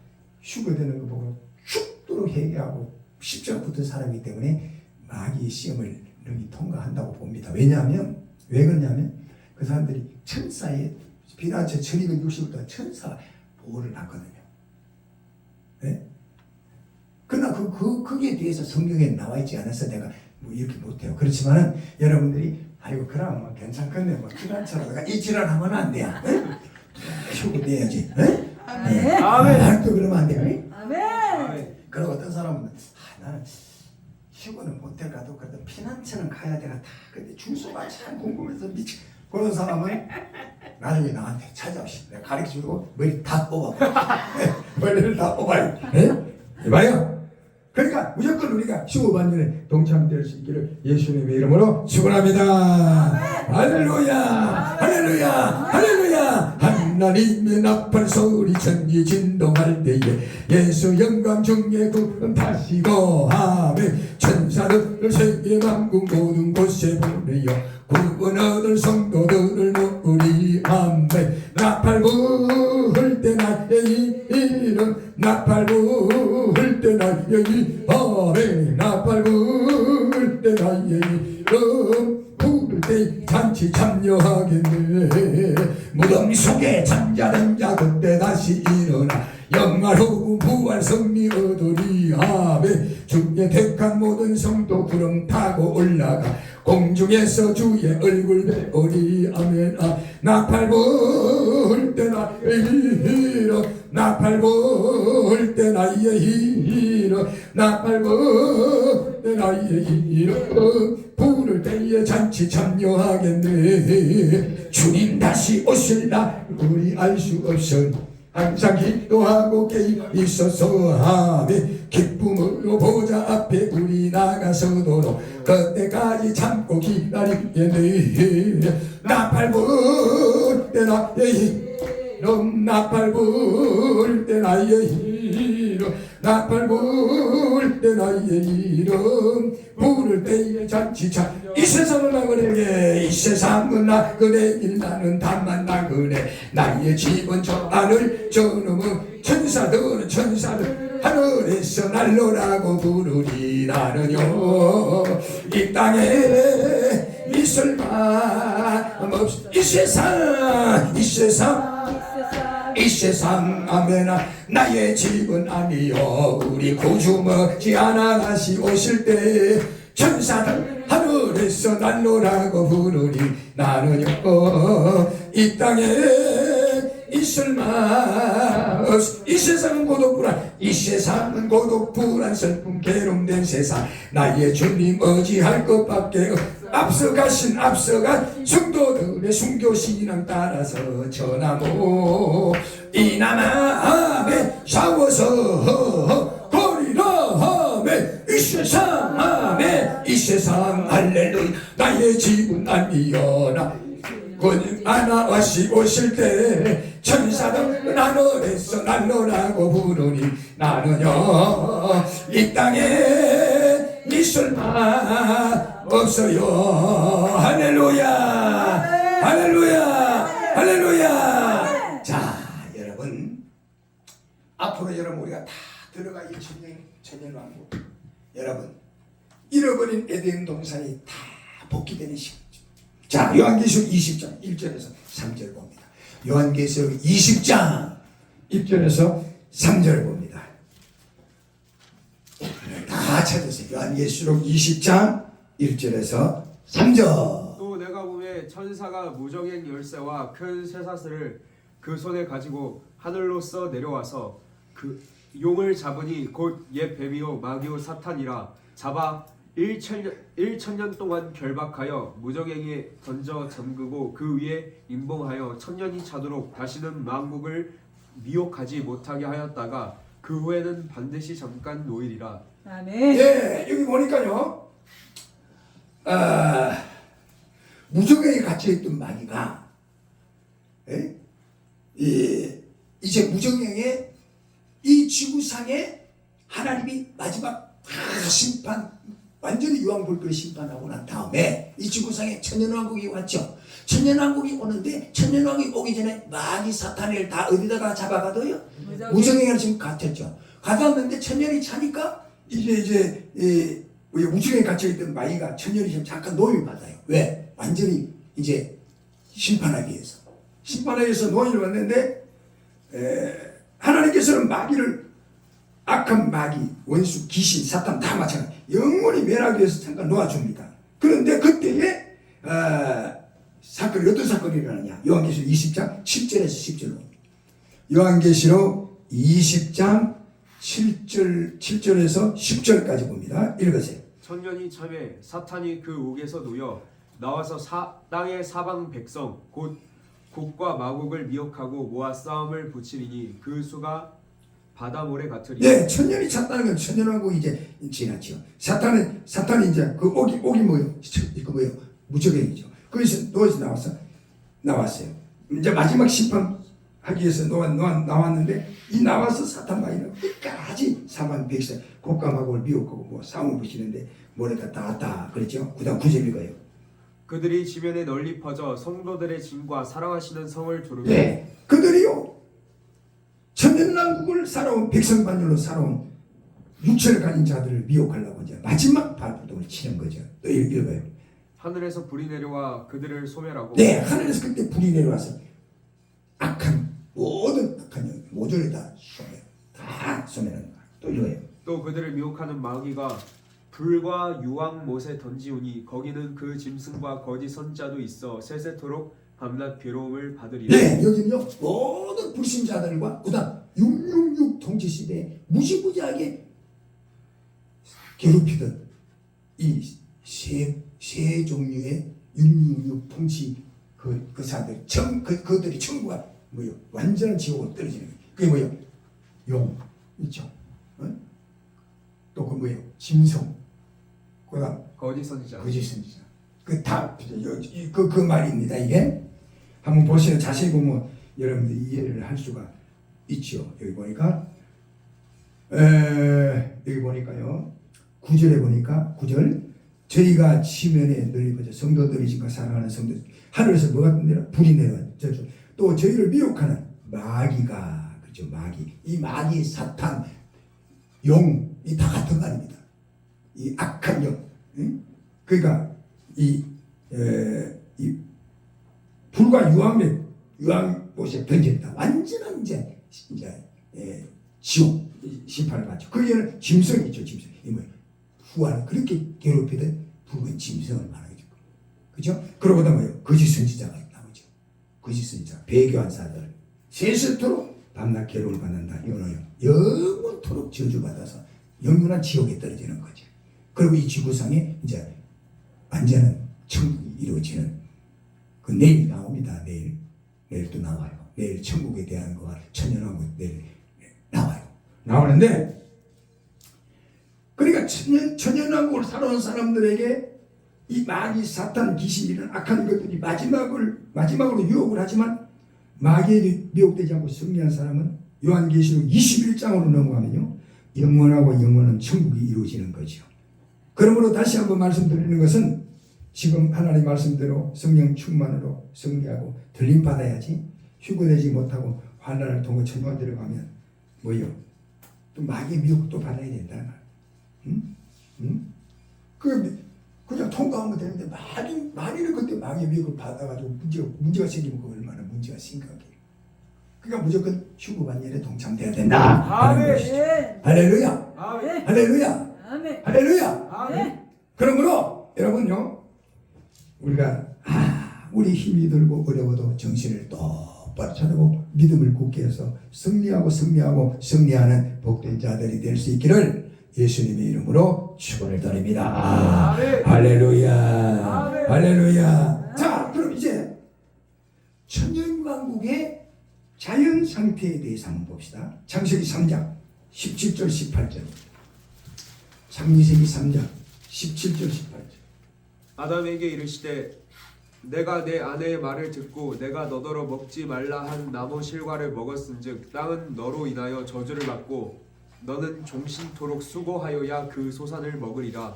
휴거되는 거 보고 죽도록 회개하고 십자가 붙은 사람이기 때문에 마귀의 시험을 능히 통과한다고 봅니다. 왜냐하면 왜 그러냐면 그 사람들이 천사의 피난처 1260도 천사 보호를 받거든요. 네? 그러나 거기에 대해서 성경에 나와 있지 않아서 내가 뭐 이렇게 못해요. 그렇지만은 여러분들이 아이고 그럼 뭐 괜찮겠네 뭐 피난처라다가 이 지랄하면 안 돼요. 휴고 내야지. 아멘. 아멘. 또 그러면 안 돼요. 아멘. 그리고 어떤 사람은 나는 휴고는 못해 가도 그래도 피난처는 가야 되겠다. 근데 주소가 참 궁금해서 미치. 그런 사람은 나중에 나한테 찾아오시. 내가 가르쳐주고 머리 다 뽑아. 머리를 다 뽑아요. 이봐요. 그러니까 무조건 우리가 휴고반전에 동참될 수 있기를 예수님의 이름으로 축원합니다. 할렐루야, 할렐루야, 할렐루야. 하나님의 나팔 소리 천지 진동할 때에 예수 영광 중에 구름 타시고 아멘. 천사들을 세계 만국 모든 곳에 보내어 구원 얻을 성도들을 모으리 아멘. 나팔 부을 때 나의 이름 나팔 부을 때 나의 이름 아멘. 나팔 부을 때 나의 이름 부를 때 잔치 참여하겠네. 무덤 속에 잠자던 자 그때 다시 일어나 영화로운 부활 승리 얻으리 아멘. 주의 택한 모든 성도 구름 타고 올라가 공중에서 주의 얼굴 배우리 아멘. 나팔 부을 때 나의 이름 나팔 부을 때 나의 이름 나팔 부을 때 나의 이름 부를 때에 잔치 참여하겠네. 주님 다시 오실 날 우리 알 수 없으니 항상 기도하고 깨어 있어서 아멘. 기쁨으로 보좌 앞에 우리 나가서도록 그때까지 참고 기다리겠네. 나팔 부을 때 나의 이름 나팔 부을 때 나의 이름 나팔 부을 때 나의 이름 부를 때에 잔치 참. 이 세상은 나그네 이 세상은 나그네 나는 다만 나그네 나의 집은 저 하늘 저놈은 천사들 하늘에서 날로라고 부르리. 나는요 이 땅에 이 있을 만 없어. 이 세상 아메나 나의 집은 아니요 우리 구주 머지않아 다시 오실 때 천사들 하늘에서 날로라고 부르니 나는요 이 땅에 있을 만 없어. 이 세상은 고독 불안 슬픔 괴로움된 세상 나의 주님 의지할 것밖에 앞서간 성도들의 순교신앙 따라서 전하모 이 남함에 샤워서 거리라함에 이 세상 할렐루야 나의 집은 아니여나 곧 아나와시 오실 때 천사들 하늘에서 날로라고 부르니 나는요 이 땅에 있을 만 없어요. 할렐루야 할렐루야. 자 여러분 앞으로 여러분 우리가 다 들어갈 이 천년왕국 여러분 잃어버린 에덴 동산이 다 복귀되는 시간. 자 요한계시록 20장 1절에서 3절 봅니다. 요한계시록 20장 1절에서 3절 봅니다. 다 찾으세요. 요한계시록 20장 1절에서 3절. 또 내가 보매 천사가 무정행 열쇠와 큰 쇠사슬을 그 손에 가지고 하늘로서 내려와서 그 용을 잡으니 곧 옛 뱀이요 마귀요 사탄이라 잡아 1천년 동안 결박하여 무정행에 던져 잠그고 그 위에 임봉하여 천년이 차도록 다시는 만국을 미혹하지 못하게 하였다가 그 후에는 반드시 잠깐 노일이라. 아멘. 예, 여기 보니까요. 무정행에 갇혀있던 마귀가 이제 무정행에 이 지구상에 하나님이 마지막 심판 완전히 유황불길을 심판하고 난 다음에 이 지구상에 천년왕국이 왔죠. 천년왕국이 오는데 천년왕국이 오기 전에 마귀 사탄을 다 어디다가 잡아가둬요? 무정행에 지금 갇혔죠. 가뒀는데 천년이 차니까 이제 무정행에 갇혀있던 마귀가 천년이 지금 잠깐 노임을 받아요. 왜? 완전히 이제 심판하기 위해서 노임을 받는데 하나님께서는 마귀를 악한 마귀, 원수, 귀신, 사탄 다 마찬가지 영원히 멸하기 위해서 잠깐 놓아줍니다. 그런데 그때에 사건이 어떤 사건이 일어나냐? 요한계시록 20장 7절에서 10절로 요한계시록 20장 7절에서 10절까지 봅니다. 읽으세요. 천년이 참에 사탄이 그 옥에서 놓여 나와서 땅의 사방 백성 곧 곡과 마곡을 미혹하고 모아 싸움을 붙이리니 그 수가 바다 모래 같으리. 네, 천년이 찼다는 건 천년왕국이 이제 지났죠. 사탄이 이제 그 옥이 뭐요? 그 뭐요? 무적행이죠. 거기서 나왔어요. 이제 마지막 심판하기 위해서 나왔는데 이 나와서 사탄 마귀는 끝까지 사방 백성 곡과 마곡을 미혹하고 뭐 싸움을 붙이는데 모래가 닿았다 그랬죠. 그다음 9절 읽어요. 그들이 지면에 널리 퍼져 성도들의 짐과 사랑하시는 성을 두르고. 네, 그들이요 천년왕국을 살아온 백성반열로 살아온 육체를 가진 자들을 미혹하려고 이제 마지막 발부동을 치는 거죠. 또 읽어요. 하늘에서 불이 내려와 그들을 소멸하고. 네, 하늘에서 그때 불이 내려와서 모든 악한 영 모조리 다 소멸하는 거야. 또 읽어요. 또 그들을 미혹하는 마귀가 불과 유황 못에 던지우니 거기는 그 짐승과 거짓 선자도 있어 세세토록 밤낮 괴로움을 받으리라. 네, 여기는요 모든 불신자들과 그다음 666 통치 시대에 무지무지하게 괴롭히던 이 세 종류의 666 통치 그 사람들 그들이 전부가 뭐요? 완전한 지옥으로 떨어지는 거예요. 그게 뭐요? 용 있죠. 또 그 뭐요? 짐승. 그다음 거짓 선지자. 그 말입니다. 이게 한번 보시면 자세히 보면 여러분들 이해를 할 수가 있죠. 여기 보니까 여기 보니까요 9절에 보니까 9절 저희가 지면에 널리 퍼져 성도들이 지금 사랑하는 성도 하늘에서 뭐가 내려 불이 내려 또 저희를 미혹하는 마귀가 그렇죠. 이 마귀 사탄 용이 다 같은 말입니다. 이 악한 영 그러니까 이 이 불과 유황못에 던졌다. 완전한 이제 지옥 심판을 받죠. 거기에는 짐승이 있죠. 짐승. 이 뭐 후한 그렇게 괴롭히던 붉은 짐승을 말하죠. 그죠? 그러고다 뭐요? 거짓 선지자가 나오죠. 거짓 선지자, 배교한 사들 세세토록 밤낮 괴로움을 받는다. 이거는요, 영원토록 저주받아서 영원한 지옥에 떨어지는 거죠. 그리고 이 지구상에 이제 완전한 천국이 이루어지는 그 내일 나옵니다. 내일 또 나와요. 내일 천국에 대한 거가 천년왕국 내일 나와요. 나오는데 그러니까 천년왕국을 살아온 사람들에게 이 마귀, 사탄, 귀신 이런 악한 것들이 마지막으로 유혹을 하지만 마귀에 미혹되지 않고 승리한 사람은 요한계시록 21장으로 넘어가면요, 영원하고 영원한 천국이 이루어지는 거죠. 그러므로 다시 한번 말씀드리는 것은 지금 하나님 말씀대로 성령 충만으로 승리하고 들림 받아야지 휴거되지 못하고 환난을 통해 천국에 들어가면 뭐요? 또 마귀의 미혹 또 받아야 된다. 그냥 통과하면 되는데 만일은 그때 마귀의 미혹을 받아가지고 문제가 생기면 그 얼마나 문제가 심각해요. 그러니까 무조건 휴거반열에 동참돼야 된다. 아멘. 할렐루야. 아멘. 할렐루야. 아멘. 할렐루야. 아멘. 그러므로 여러분요, 우리가 우리 힘이 들고 어려워도 정신을 똑바로 차리고 믿음을 굳게 해서 승리하는 복된 자들이 될 수 있기를 예수님의 이름으로 축원을 드립니다. 아멘. 할렐루야. 아멘. 할렐루야. 자, 그럼 이제 천년왕국의 자연 상태에 대해서 한번 봅시다. 창세기 3장 17절 18절. 창세기 3장 17절 18절. 아담에게 이르시되 내가 내 아내의 말을 듣고 내가 너더러 먹지 말라 한 나무 실과를 먹었은즉 땅은 너로 인하여 저주를 받고 너는 종신토록 수고하여야 그 소산을 먹으리라.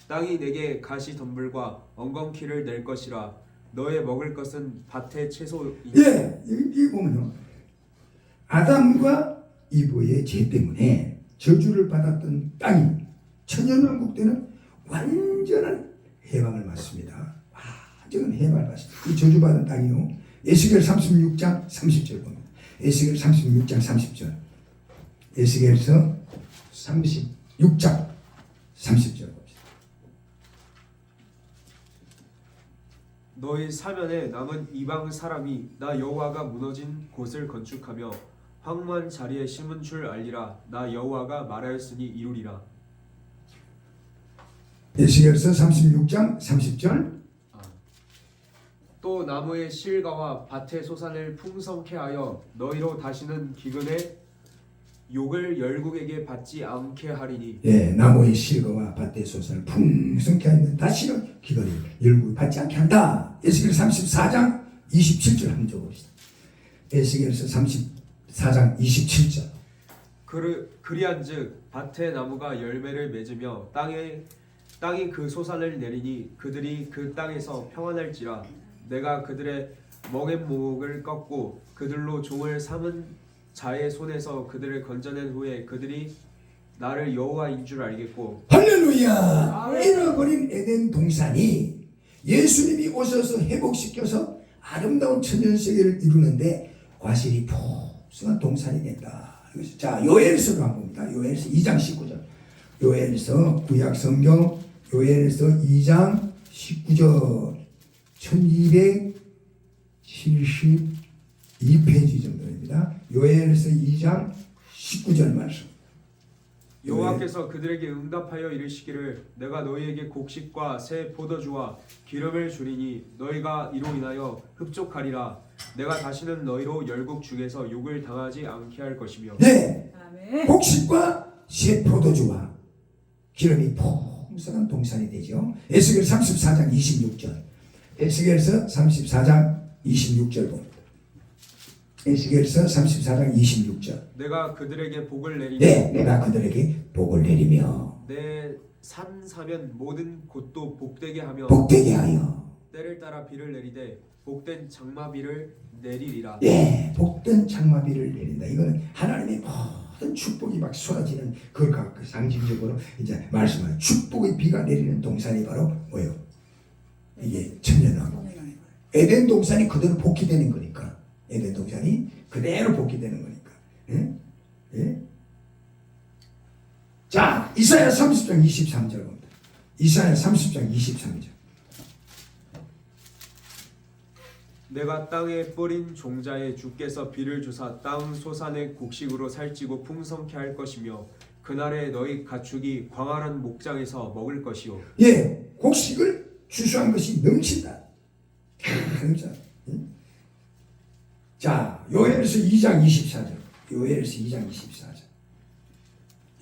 땅이 내게 가시 덤불과 엉겅퀴를 낼 것이라. 너의 먹을 것은 밭의 채소이니. 예, 여기 보면요, 아담과 이브의 죄 때문에 저주를 받았던 땅이 천년왕국 때는 완전한 해방을 받습니다. 완전한 해방을 받습니다. 이 저주받은 땅이요, 에스겔 36장 30절 봅니다. 에스겔 36장 30절. 에스겔서 36장 30절 봅시다. 너희 사면에 남은 이방 사람이 나 여호와가 무너진 곳을 건축하며 황무한 자리에 심은 줄 알리라. 나 여호와가 말하였으니 이루리라. 에스겔서 36장 30절. 또 나무의 실과와 밭의 소산을 풍성케 하여 너희로 다시는 기근의 욕을 열국에게 받지 않게 하리니. 예, 나무의 실과와 밭의 소산을 풍성케 하면 다시는 기근이 열국을 받지 않게 한다. 에스겔 34장 27절 한번 적어봅시다. 에스겔서 34장 27절. 그리한즉 밭의 나무가 열매를 맺으며 땅이 그 소산을 내리니 그들이 그 땅에서 평안할지라. 내가 그들의 멍에목을 꺾고 그들로 종을 삼은 자의 손에서 그들을 건져낸 후에 그들이 나를 여호와인 줄 알겠고. 할렐루야. 잃어버린 에덴 동산이 예수님이 오셔서 회복시켜서 아름다운 천년세계를 이루는데 과실이 풍성한 동산이 된다. 자, 요엘서로 한번 봅니다. 요엘서 2장 19절. 요엘서 구약 성경 요엘서 2장 19절. 1272페이지 정도입니다. 요엘서 2장 19절 말씀. 여호와께서 그들에게 응답하여 이르시기를 내가 너희에게 곡식과 새 포도주와 기름을 주리니 너희가 이로 인하여 흡족하리라. 내가 다시는 너희로 열국 중에서 욕을 당하지 않게 할 것이며. 네, 아멘. 곡식과 새 포도주와 기름이 풍성한 동산이 되죠. 에스겔 34장 26절. 에스겔서 34장 26절 봅니다. 에스겔서 34장 26절. 내가 그들에게 복을 내리며. 네, 내가 그들에게 복을 내리며 내 산 사면 모든 곳도 복되게 하며. 복되게 하여. 때를 따라 비를 내리되 복된 장마비를 내리리라. 예, 복된 장마비를 내린다. 이거는 하나님의 모든 축복이 막 쏟아지는 그걸 갖고 상징적으로 이제 말씀하는 축복의 비가 내리는 동산이 바로 뭐예요? 이게 에덴 동산이 그대로 복귀되는 거니까. 에덴 동산이 그대로 복귀되는 거니까. 예? 예? 자, 이사야 30장 23절 봅니다. 이사야 30장 23절. 내가 땅에 뿌린 종자에 주께서 비를 주사 땅 소산의 곡식으로 살찌고 풍성케 할 것이며 그날에 너희 가축이 광활한 목장에서 먹을 것이요. 예, 곡식을 추수한 것이 넘친다. 넘친다. 자, 요엘서 2장 24절. 요엘서 2장 24절.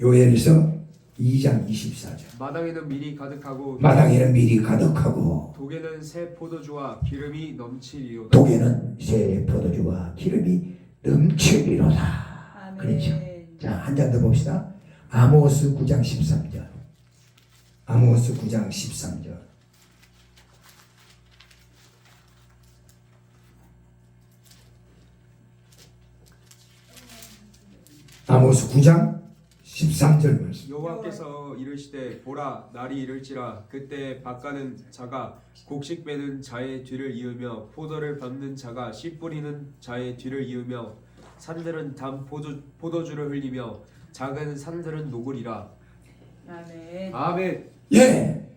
요엘서 2장 24절. 마당에는 밀이 가득하고 마당에는 밀이 가득하고 독에는 새 포도주와 기름이 넘치리로다. 독에는 새 포도주와 기름이 넘치리로다. 그렇죠. 자, 한 장 더 봅시다. 아모스 9장 13절. 아모스 9장 13절. 아모스 9장 13절 말씀. 여호와께서 이르시되 보라 날이 이를지라 그때 밭가는 자가 곡식 빼는 자의 뒤를 이으며 포도를 밟는 자가 씨 뿌리는 자의 뒤를 이으며 산들은 단 포도주를 흘리며 작은 산들은 녹으리라. 아멘. 아멘. 예.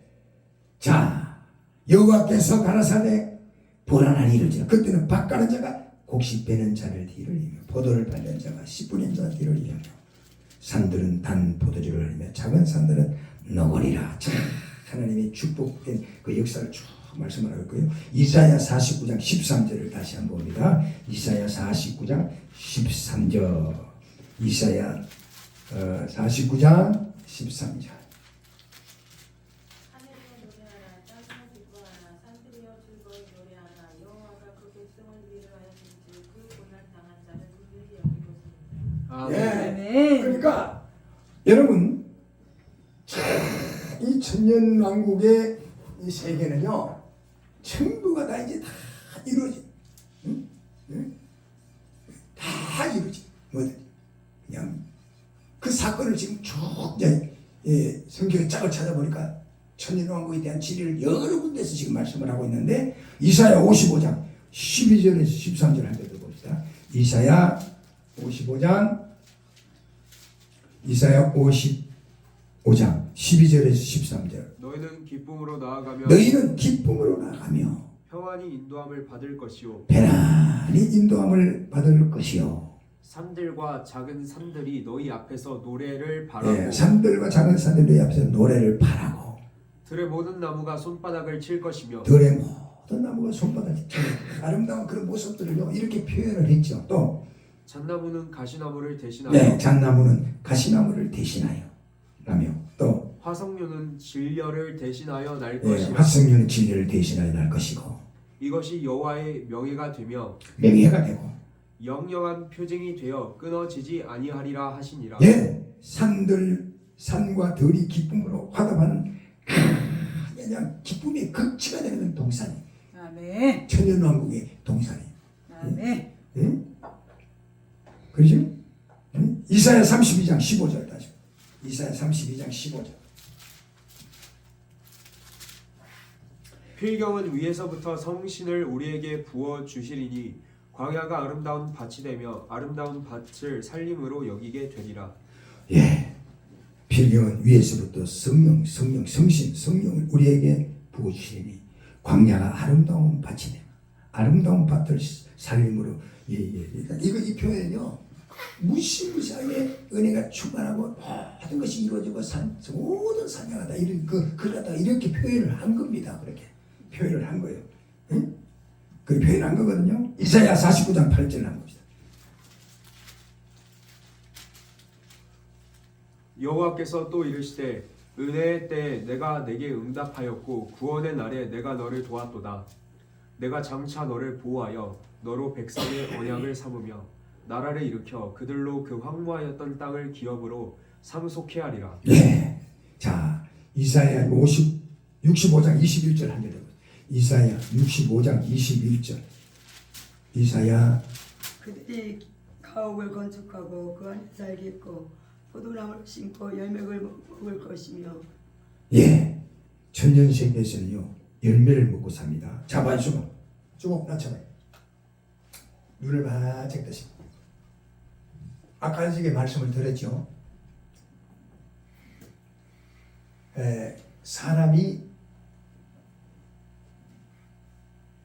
자, 여호와께서 가라사대 보라 날이 이르지라. 그때는 밭가는 자가 곡식 빼는 자를 뒤를 이으며 포도를 밟는 자가 씨 뿌리는 자 뒤를 이으며 산들은 단 포도주를 흘리며 작은 산들은 녹으리라. 자, 하나님의 축복된 그 역사를 쭉 말씀을 하고 있고요. 이사야 49장 13절을 다시 한번 봅니다. 이사야 49장 13절. 이사야 49장 13절. 하늘이여 노래하라 땅이여 기뻐하라 산들이여 즐거이 노래하라 여호와가 그 백성을 위로하였은즉 그 고난 당한 자를 긍휼히 여기고습니다. 예. 그러니까 여러분 이 천년왕국의 이 세계는요 전부가 다 이제 다 이루어지, 응? 응? 다 이루어지. 뭐든 그냥 그 사건을 지금 쭉 이제 성경의 짝을 찾아보니까 천년왕국에 대한 진리를 여러 군데서 지금 말씀을 하고 있는데 이사야 55장 12절에서 13절 한 번 더 봅시다. 이사야 55장 12절에서 13절. 너희는 기쁨으로 나아가며 너희는 기쁨으로 나가며 평안히 인도함을 받을 것이요 편안히 인도함을 받을 것이요. 산들과 작은 산들이 너희 앞에서 노래를 바라고 예, 산들과 작은 산들이 앞에서 노래를 바라고 들의 모든 나무가 손바닥을 칠 것이며 들의 모든 나무가 손바닥에 아름다운 그런 모습들을 이렇게 표현을 했죠. 또 잣나무는 가시나무를 대신하여 네, 잣나무는 가시나무를 대신하여 라며 또 화석류는 진려를 대신하여 날 예, 것이라. 화석류는 진리를 대신하여 날 것이고 이것이 여호와의 명예가 되며 명예가 되고 영영한 표징이 되어 끊어지지 아니하리라 하시니라. 예, 산과 들이 기쁨으로 화답하는 그냥 기쁨의 극치가 되는 동산이 아멘. 천년왕국의 동산이. 아멘. 예? 그러죠? 응? 이사야 32장 15절 다시. 이사야 32장 15절. 필경은 위에서부터 성신을 우리에게 부어 주시리니 광야가 아름다운 밭이 되며 아름다운 밭을 살림으로 여기게 되리라. 예. 필경은 위에서부터 성령을 우리에게 부어 주시니 광야가 아름다운 밭이 되며 아름다운 밭을 살림으로 이 표현은요 무시무시하게 은혜가 충만하고 모든 것이 이루어지고 모든 산양하다 이런 그러다 이렇게 표현을 한 겁니다. 그렇게 표현을 한 거예요. 응? 그 표현한 거거든요. 이사야 49장 8절 한번 봅시다. 여호와께서 또 이르시되 은혜의 때에 내가 내게 응답하였고 구원의 날에 내가 너를 도왔도다. 내가 장차 너를 보호하여 너로 백성의 언약을 삼으며 나라를 일으켜 그들로 그 황무하였던 땅을 기업으로 상속케 하리라. 네. 자, 이사야 65장 21절 한 절. 이사야 65장 21절. 이사야 그들이 가옥을 건축하고 그 안에 살겠고 포도나무를 심고 열매를 먹을 것이며 예. 천년세계에서는요 열매를 먹고 삽니다. 자반수가 쭉 낮춰봐요. 눈을 바짝 뜨시고. 아까 전에 말씀을 드렸죠. 사람이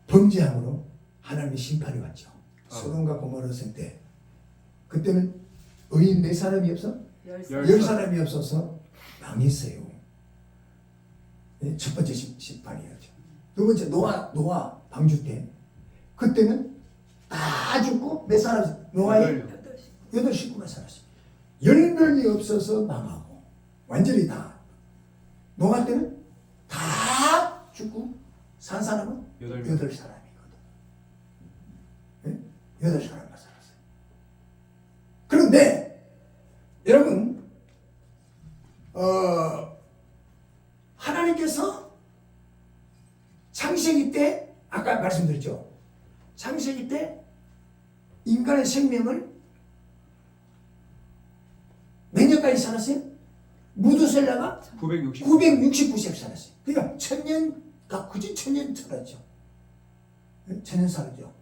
범죄함으로 하나님의 심판이 왔죠. 소돔과 고모라 때 그때는 의인 4사람이 없어? 10사람이 없어서 망했어요. 첫 번째 심판이었죠. 두 번째 노아 방주 때 그때는 다 죽고 몇 사람? 노아의 8식구가 살았어요. 10명이 없어서 망하고 완전히 다. 노아 때는 다 죽고 산 사람은 8사람이거든. 8사람만 살았어요. 그런데 여러분 하나님께서 창세기 때 아까 말씀드렸죠. 창세기 때 인간의 생명을 몇 년까지 살았어요? 무두셀라가 969세 살았어요. 그러니까 1000년, 그지 1000년 살았죠. 1000년 살았죠.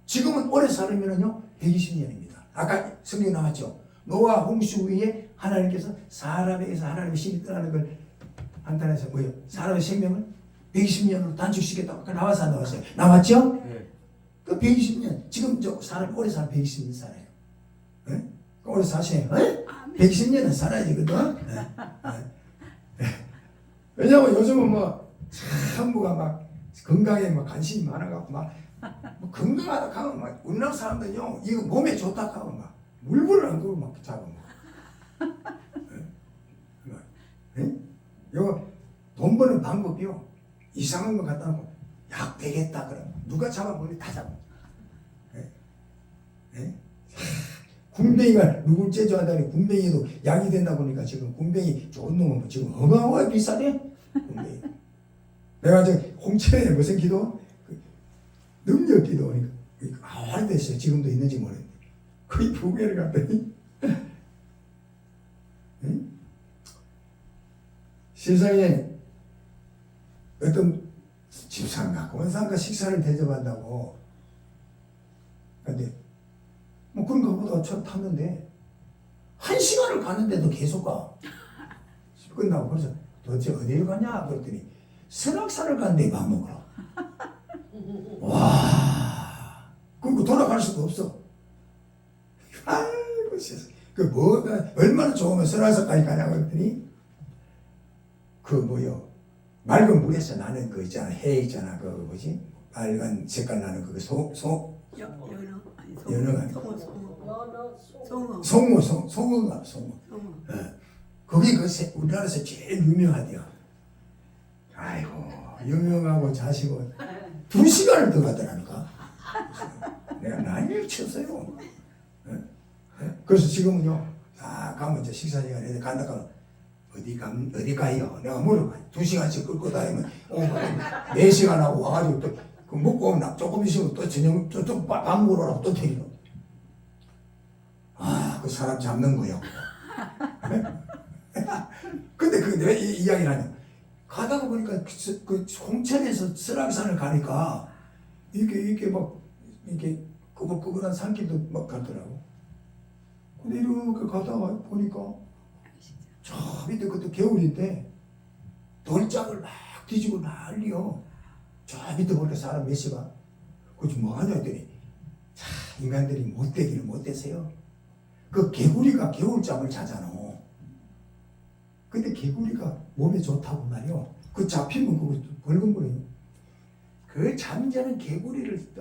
지금은 오래 살으면요 120년입니다. 아까 성경 나왔죠. 노아 홍수 후에 하나님께서 사람에게서 하나님의 신이 떠나는 걸 한탄해서 뭐예요? 사람의 생명을 120년으로 단축시켰다고 아까 나와서 안 나왔어요? 나왔죠? 네. 그 120년 지금 저 사람 오래 살아 120년 살아요. 네? 오래 사세요. 120년은 살아야지 그죠? 왜냐면 요즘은 뭐 전부가 막 건강에 막 관심이 많아갖고 막 뭐 건강하다 하면 막 우리나라 사람들은요 이거 몸에 좋다 하면 막 물불을 안 끄고 막 잡아 막. 이거 돈 버는 방법이요 이상한 거 갖다 놓고 약 되겠다 그러면 누가 잡아보니 다 잡아. 군뱅이가 누굴 제조하다니 군뱅이도 약이 된다 보니까 지금 군뱅이 좋은 놈은 지금 어마어마하게 비싸대. 군뱅이. 내가 저 홍천에 무슨 기도? 능력 기도니까 오래됐어요. 지금도 있는지 모르겠는데 거의 부부를 갔더니 응? 세상에 어떤 집사인가 원상가 식사를 대접한다고 근데 뭐 그런 거보다 저 탔는데 1시간을 가는데도 계속 가. 끝나고 그래서 도대체 어디를 가냐 그랬더니 설악산을 간대 밥 먹으러. 와, 그리고 돌아갈 수도 없어. 아이고 세상. 그 뭐가 얼마나 좋으면 설악산까지 가냐고 그랬더니 그 뭐요 맑은 물에서 나는 그 있잖아 해 있잖아 그 뭐지 빨간 색깔 나는 그거 연어가 송어가 송어. 그게 그 우리나라에서 제일 유명하대요. 아이고 유명하고 자시고 2시간을 더 가더라니까. 내가 난리를 쳤어요. 그래서 지금은요 가면 이제 식사 시간에 간다 하면 어디 가요? 내가 물어봐요. 2시간씩 끌고 다니면 4시간 하고 와가지고 또 그 먹고 오면 조금 있으면 또 저녁 또 밥 먹으러 오라고 또 데리러. 그 사람 잡는 거요. 근데 그 왜 이 이야기를 하냐? 가다가 보니까 그 홍천에서 설악산을 가니까 이렇게 막 이렇게 끄덕끄덕한 산길도 막 가더라고. 근데 이렇게 가다가 보니까 저 밑에 그것도 겨울인데 돌짝을 막 뒤지고 난리요. 저 밑에 보니까 사람 몇시가 그거 뭐 하냐 했더니 인간들이 못되기를 못되세요. 그 개구리가 겨울잠을 자잖아. 근데 개구리가 몸에 좋다고 말이요. 그 잡히면 그거 벌금거려요. 그 잠자는 개구리를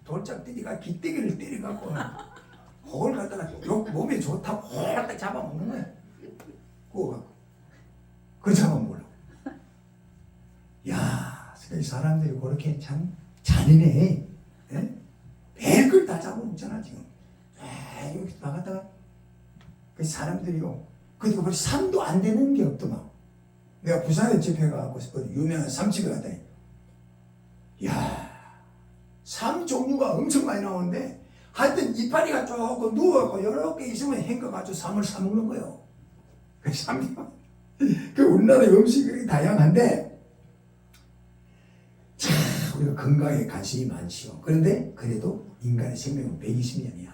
돌짝 뛰니까 기대기를 때려갖고 그걸 갖다가 몸에 좋다고 홀딱 잡아먹는 거야. 그거 그 잡아먹으려고. 야, 사람들이 그렇게 참 잔인해. 별걸 다 잡아먹잖아 지금. 여기 나갔다가 그 사람들이요. 그리고 그 산도 안 되는 게 없더만. 내가 부산에 집회 가고 유명한 삼집에 갔더니 야, 삼 종류가 엄청 많이 나오는데 하여튼 이파리가 조금 누워갖고 여러 개 있으면 헹궈가지고 삼을 사먹는 거예요. 그 삼이 그 우리나라 음식이 다양한데 참 우리가 건강에 관심이 많지요. 그런데 그래도 인간의 생명은 120년이야.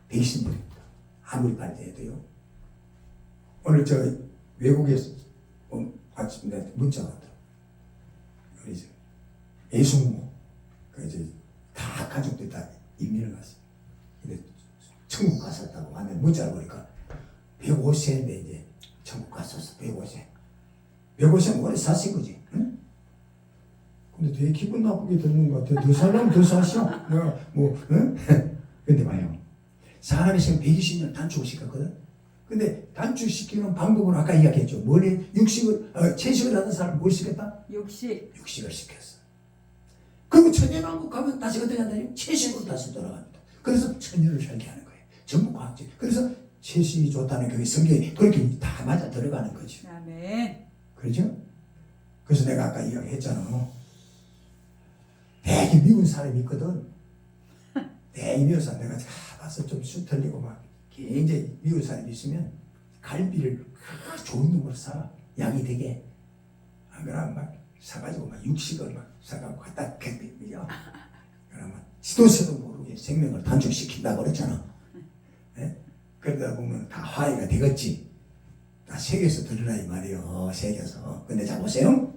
120년입니다. 아무리 발전해도요. 오늘 저 외국에서 아침에 문자가 왔더라고요. 우리 저 예수모 그 이제 다 가족들 다 이민을 갔어요. 근데 천국 갔었다고 하는데 문자를 보니까 105세인데 이제 천국 갔었어. 105세. 105세는 오래 사신 거지. 응? 근데 되게 기분 나쁘게 듣는 것 같아. 더 살면 더 사셔. 내가 뭐 응? 근데 봐요. 사람의 생명 120년 단축시켰거든. 근데 단축시키는 방법은 아까 이야기했죠. 뭐니? 채식을 하는 사람 뭘 시켰다? 육식을 시켰어. 그리고 천연왕국 가면 다시 어떻게 한다니? 채식으로 다시 돌아갑니다. 그래서 천연을 살게 하는 거예요. 전부 과학적. 그래서 채식이 좋다는 그게 성경에 그렇게 다 맞아 들어가는 거죠. 아멘. 그렇죠? 그래서 내가 아까 이야기했잖아. 되게 미운 사람이 있거든. 되게 미운 사람 내가 가서 좀 술 털리고 막 굉장히 미운 사람이 있으면 갈비를 좋은 놈으로 사. 양이 되게. 안 그러면 막 사가지고 막 육식을 막 사가지고 갖다 뱉으면 그러면 지도새도 모르게 생명을 단축시킨다고 그랬잖아. 네? 그러다 보면 다 화해가 되겠지. 다 새겨서 들으라 이 말이요. 새겨서. 근데 자 보세요.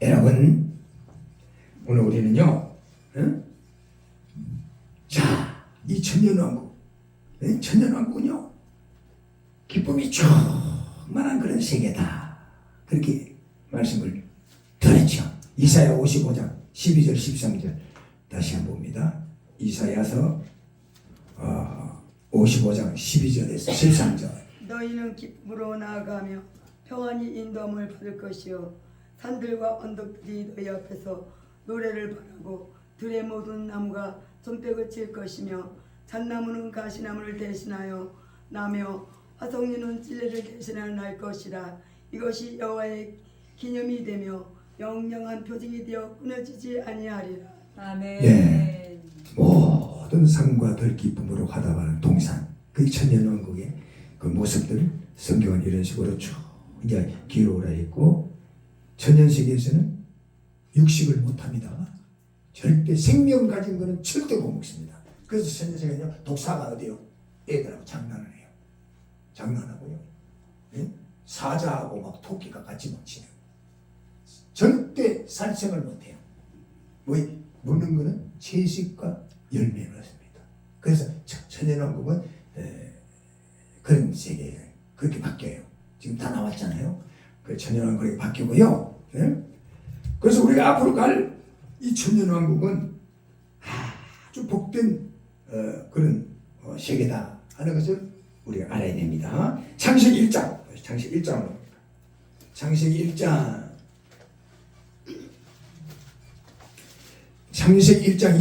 여러분 오늘 우리는요. 응? 자, 이 천년왕국. 천년왕국은요. 기쁨이 충만한 그런 세계다. 그렇게 말씀을 들었죠. 이사야 55장 12절 13절 다시 한번 봅니다. 이사야서 55장 12절에서 13절. 너희는 기쁨으로 나아가며 평안히 인도함을 받을 것이요 산들과 언덕들이 너희 앞에서 노래를 바라고 들의 모든 나무가 손뼉을 칠 것이며 잣나무는 가시나무를 대신하여 나며 화석류는 찔레를 대신하여 날 것이라. 이것이 여호와의 기념이 되며 영영한 표징이 되어 끊어지지 아니하리라. 아멘. 예. 모든 삶과 덜 기쁨으로 화답하는 동산 그 천년왕국의 그 모습들을 성경은 이런 식으로 쭉 이제 기록을 했고 천년세계에서는 육식을 못합니다. 절대 생명 가진 거는 절대 못 먹습니다. 그래서 천년세계는요 독사가 어디요? 애들하고 장난을 해요. 장난하고요. 예? 사자하고 막 토끼가 같이 막 지내요. 절대 살생을 못해요. 먹는 거는 채식과 열매를 얻습니다. 그래서 천년왕국은 그런 세계에 그렇게 바뀌어요. 지금 다 나왔잖아요. 그 천년왕국이 바뀌고요. 네? 그래서 우리가 앞으로 갈 이 천년왕국은 아주 복된 그런 세계다 하는 것을 우리가 알아야 됩니다. 창세기 1장, 창세기 1장으로 창세기 1장 창세기 1장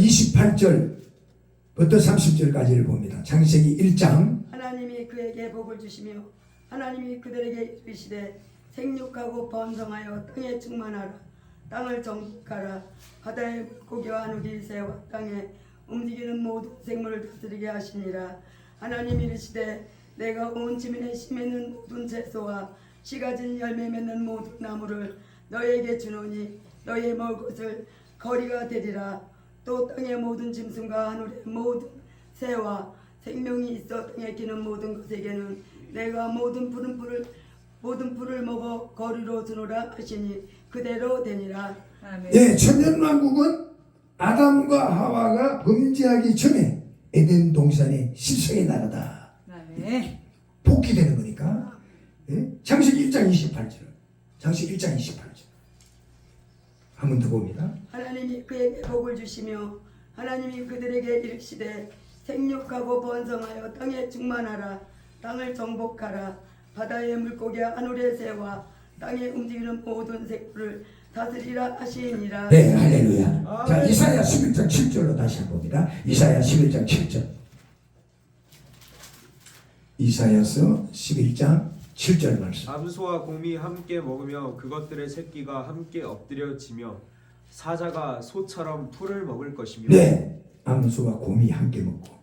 28절부터 30절까지를 봅니다. 창세기 1장 하나님이 그에게 복을 주시며 하나님이 그들에게 이르시되 생육하고 번성하여 땅에 충만하라. 땅을 정복하라. 바다의 물고기와 하늘의 새와 땅에 움직이는 모든 생물을 다스리게 하시니라. 하나님이 이르시되 내가 온 지면에 심있는 모든 채소와 씨 가진 열매 맺는 모든 나무를 너에게 주노니 너의 먹을 것을 거리가 되리라. 또 땅의 모든 짐승과 하늘의 모든 새와 생명이 있어 땅에 기는 모든 것에게는 내가 모든 풀을 먹어 거리로 주노라 하시니 그대로 되니라. 아멘. 예, 천년왕국은 아담과 하와가 범죄하기 전에 에덴 동산의 실성의 나라다. 아멘. 복귀되는 거니까. 예? 창세기 1장 28절. 창세기 1장 28절. 한 번 더 봅니다. 하나님이 그에게 복을 주시며 하나님이 그들에게 이르시되 생육하고 번성하여 땅에 충만하라. 땅을 정복하라. 바다의 물고기와 하늘의 새와 땅에 움직이는 모든 생물을 다스리라 하시니라. 네, 할렐루야. 자, 이사야 11장 7절로 다시 한번 봅니다. 이사야 11장 7절. 이사야서 11장 7절 말씀. 암소와 곰이 함께 먹으며 그것들의 새끼가 함께 엎드려지며 사자가 소처럼 풀을 먹을 것이며. 네, 암소와 곰이 함께 먹고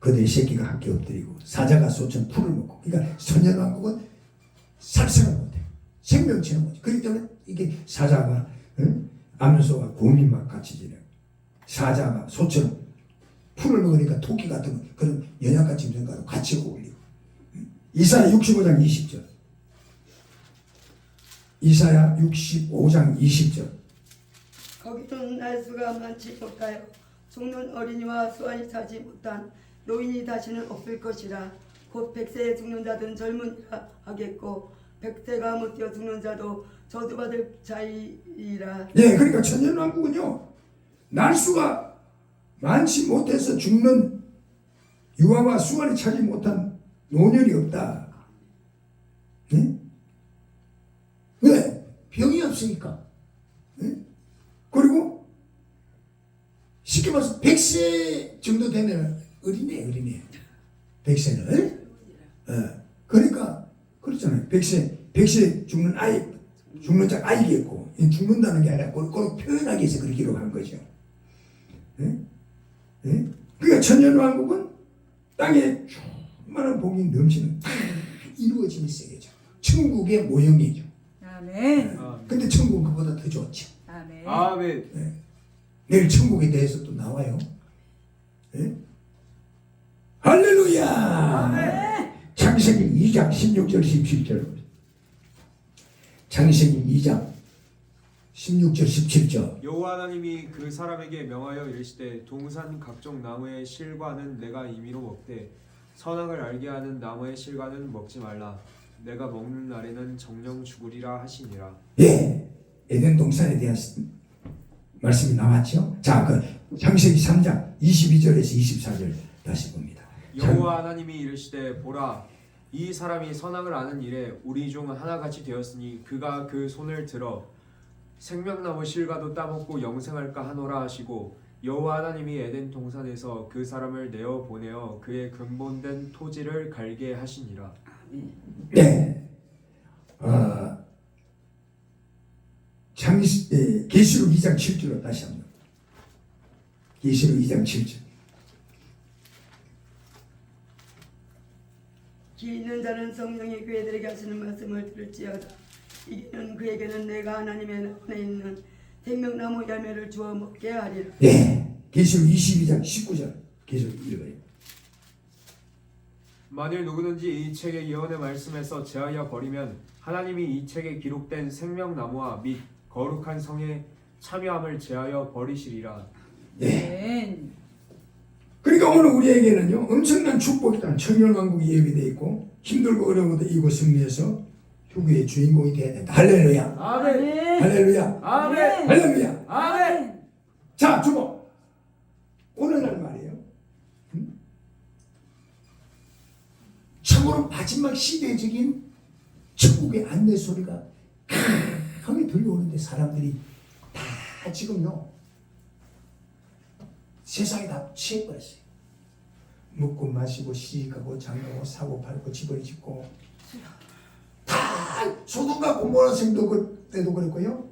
그들의 새끼가 함께 엎드리고 사자가 소처럼 풀을 먹고. 그러니까 천년왕국은 살생을 못해. 생명체는 못해. 그렇기 때문에 이게 사자가 암소가 곰이막 같이 지내. 사자가 소처럼 풀을 먹으니까 토끼 같은 그런 연약같이 생각하고 같이 어울리고. 이사야 65장 20절. 이사야 65장 20절. 거기는 날수가 많지 못하여 죽는 어린이와 수완이 차지 못한 노인이 다시는 없을 것이라. 곧 100세에 죽는 자든 젊은이라 하겠고 100세가 못되어 죽는 자도 저주받을 자이라. 예, 그러니까 천년왕국은요 날수가 많지 못해서 죽는 유아와 수완이 차지 못한 노년이 없다. 예? 왜? 병이 없으니까. 예? 그리고 쉽게 말해서 100세 정도 되면 어린애 100세는 그러니까 그렇잖아요. 100세 죽는 아이, 죽는 자 아이겠고 죽는다는 게 아니라 꼭 표현하기 위해서 그렇게 기록한 거죠. 예? 예? 그러니까 천년왕국은 땅에 충만한 복이 넘치는 다 이루어지는 세계죠. 천국의 모형이죠. 아멘. 근데 천국은 그보다 더 좋죠. 아멘. 아멘. 내일 천국에 대해서 또 나와요. 예? 할렐루야. 아멘. 창세기 2장 16절 17절. 창세기 2장 16절 17절. 여호와 하나님이 그 사람에게 명하여 이르시되 동산 각종 나무의 실과는 내가 임의로 먹되 선악을 알게 하는 나무의 실과는 먹지 말라. 내가 먹는 날에는 정령 죽으리라 하시니라. 예, 에덴 동산에 대한 말씀이 나왔죠. 자, 그 창세기 3장 22절에서 24절 다시 봅니다. 여호와 하나님이 이르시되 보라 이 사람이 선악을 아는 일에 우리 중 하나같이 되었으니 그가 그 손을 들어 생명나무 실과도 따먹고 영생할까 하노라 하시고 여호와 하나님이 에덴 동산에서 그 사람을 내어 보내어 그의 근본된 토지를 갈게 하시니라. 네. 계시록 2장 7절로 다시 한번. 계시록 2장 7절. 기 있는 자는 성령이 그애들에게 하시는 말씀을 들을지어다. 이기는 그에게는 내가 하나님의 안에 있는 생명나무 열매를 주어 먹게 하리라. 네. 계시록 22장 19절. 계속 읽어요. 만일 누구든지 이 책의 예언의 말씀에서 제하여 버리면 하나님이 이 책에 기록된 생명나무와 및 거룩한 성에 참여함을 제하여 버리시리라. 아멘. 그러니까 오늘 우리에게는요 엄청난 축복이다. 천년왕국이 예비되어 있고 힘들고 어려운 것도 이곳 승리해서 후기의 주인공이 되어야 된다. 할렐루야. 아멘. 할렐루야. 아멘. 할렐루야. 아멘. 자, 주목. 오늘날 말이에요. 참으로 마지막 시대적인 천국의 안내 소리가 강하게 들려오는데 사람들이 다 지금요 세상에 다 취해버렸어요. 먹고 마시고 시집가고 장가고 사고 팔고 집을 짓고 다 소돔과 고모라 생도 때도 그랬고요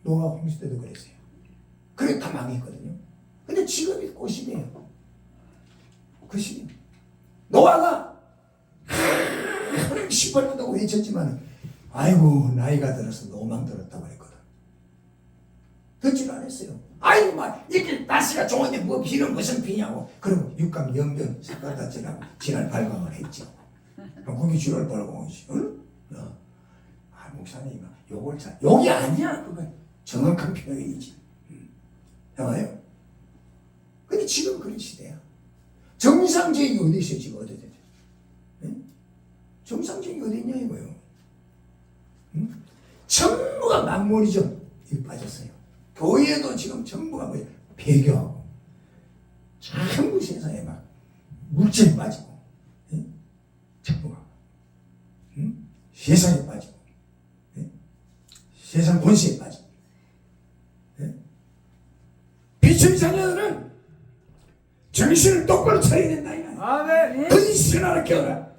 노아 홍수 때도 그랬어요. 그래 다 망했거든요. 근데 지금이 꽃이에요. 그 시기 노아가 하나님 시발한다고 외쳤지만 아이고 나이가 들어서 노망 들었다고 했거든. 듣질 않았어요. 아이고 막 이렇게 날씨가 좋은데 뭐 비는 무슨 비냐고. 그럼 육감 연변 사과다 지나고 지날 발광을 했죠. 거기 지날 발광이지. 응? 아 목사님 욕을 잘 욕이 아니야. 그건 정확한 표현이지. 봐요. 근데 지금 그런 시대야. 정상적인 어디 있어요 지금 어디 있어요? 응? 정상적인 어디 있냐 이거요. 응? 전부가 막몰이죠. 이 빠졌어요. 교회도 지금 전부가 뭐예요? 배교하고 전부 세상에 막 물질에 빠지고 응? 전부가 응? 세상에 빠지고 응? 세상 권세에 빠지고 응? 비천의 자녀들은 정신을 똑바로 차려야 된다 이거야. 아멘. 건신하라 깨어라.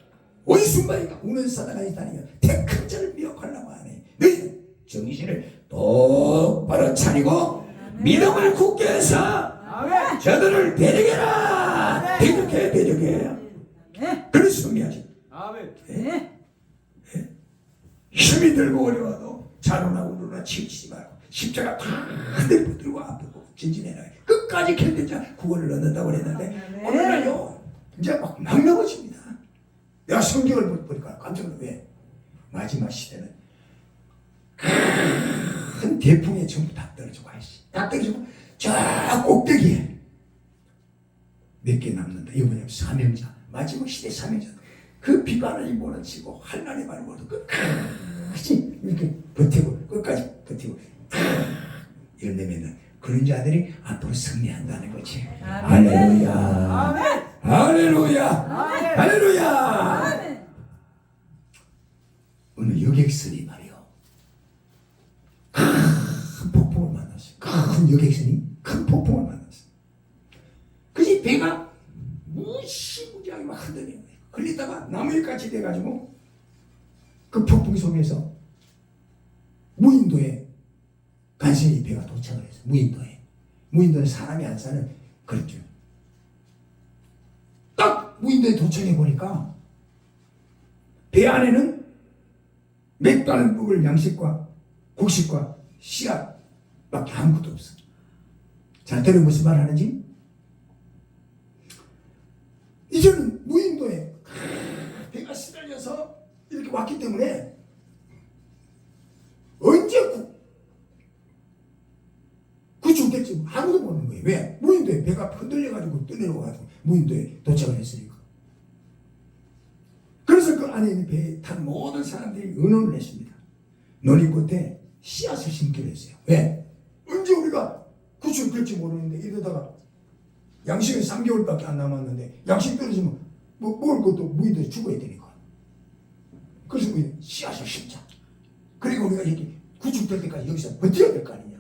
원수마이가 우는 사다가 있다니까 택한 자를 미혹하려고 하네. 너희는 정신을 똑바로 차리고 믿음을 굳게 해서 아멘. 저들을 대적해라. 대적해. 그래서 승리하지. 아멘. 힘이 들고 어려워도 자로나 우로나 치우치지 말고 십자가 다 들고 들고 앞에 진진해라. 끝까지 견뎌자 구원을 얻는다고 그랬는데 오늘날요 이제 막 넘어집니다. 내가 성경을 보니까 깜짝 놀라. 왜? 마지막 시대는 큰 대풍에 전부 다 떨어지고 다 떨어지고 저 꼭대기에 몇 개 남는다. 이거 뭐냐면 사명자. 마지막 시대 사명자. 그 비바람이 몰아치고 한란의 발을 모두 끝까지 이렇게 버티고 끝까지 버티고 이러려면은 그런 자들이 앞으로 승리한다는 거지. 할렐루야. 아멘. 할렐루야. 아멘. 할렐루야. 아멘. 오늘 여객선이 말이요. 큰 폭풍을 만났어요. 큰 여객선이 큰 폭풍을 만났어요. 그지 배가 무시무지하게 막 흔들리는 거예요. 걸리다가 나무에까지 돼가지고 그 폭풍 속에서 무인도에 간신히 배가 도착을 했어요. 무인도는 사람이 안 사는 그렇죠. 딱 무인도에 도착해 보니까 배 안에는 몇 달을 먹을 양식과 곡식과 씨앗밖에 아무것도 없어. 자, 들으면 무슨 말 하는지? 이제는 무인도에 배가 시달려서 이렇게 왔기 때문에 언제 구출될지 아무도 모르는 거예요. 왜? 무인도에 배가 흔들려가지고 떠내려가지고 무인도에 도착을 했으니까. 그래서 그 안에 있는 배에 탄 모든 사람들이 의논을 했습니다. 너희 끝에 씨앗을 심기로 했어요. 왜? 언제 우리가 구출될지 모르는데 이러다가 양식은 3개월밖에 안 남았는데 양식 떨어지면 뭐 먹을 것도 무인도에 죽어야 되니까. 그래서 우리 씨앗을 심자. 그리고 우리가 이렇게 구출될 때까지 여기서 버텨야 될 거 아니냐.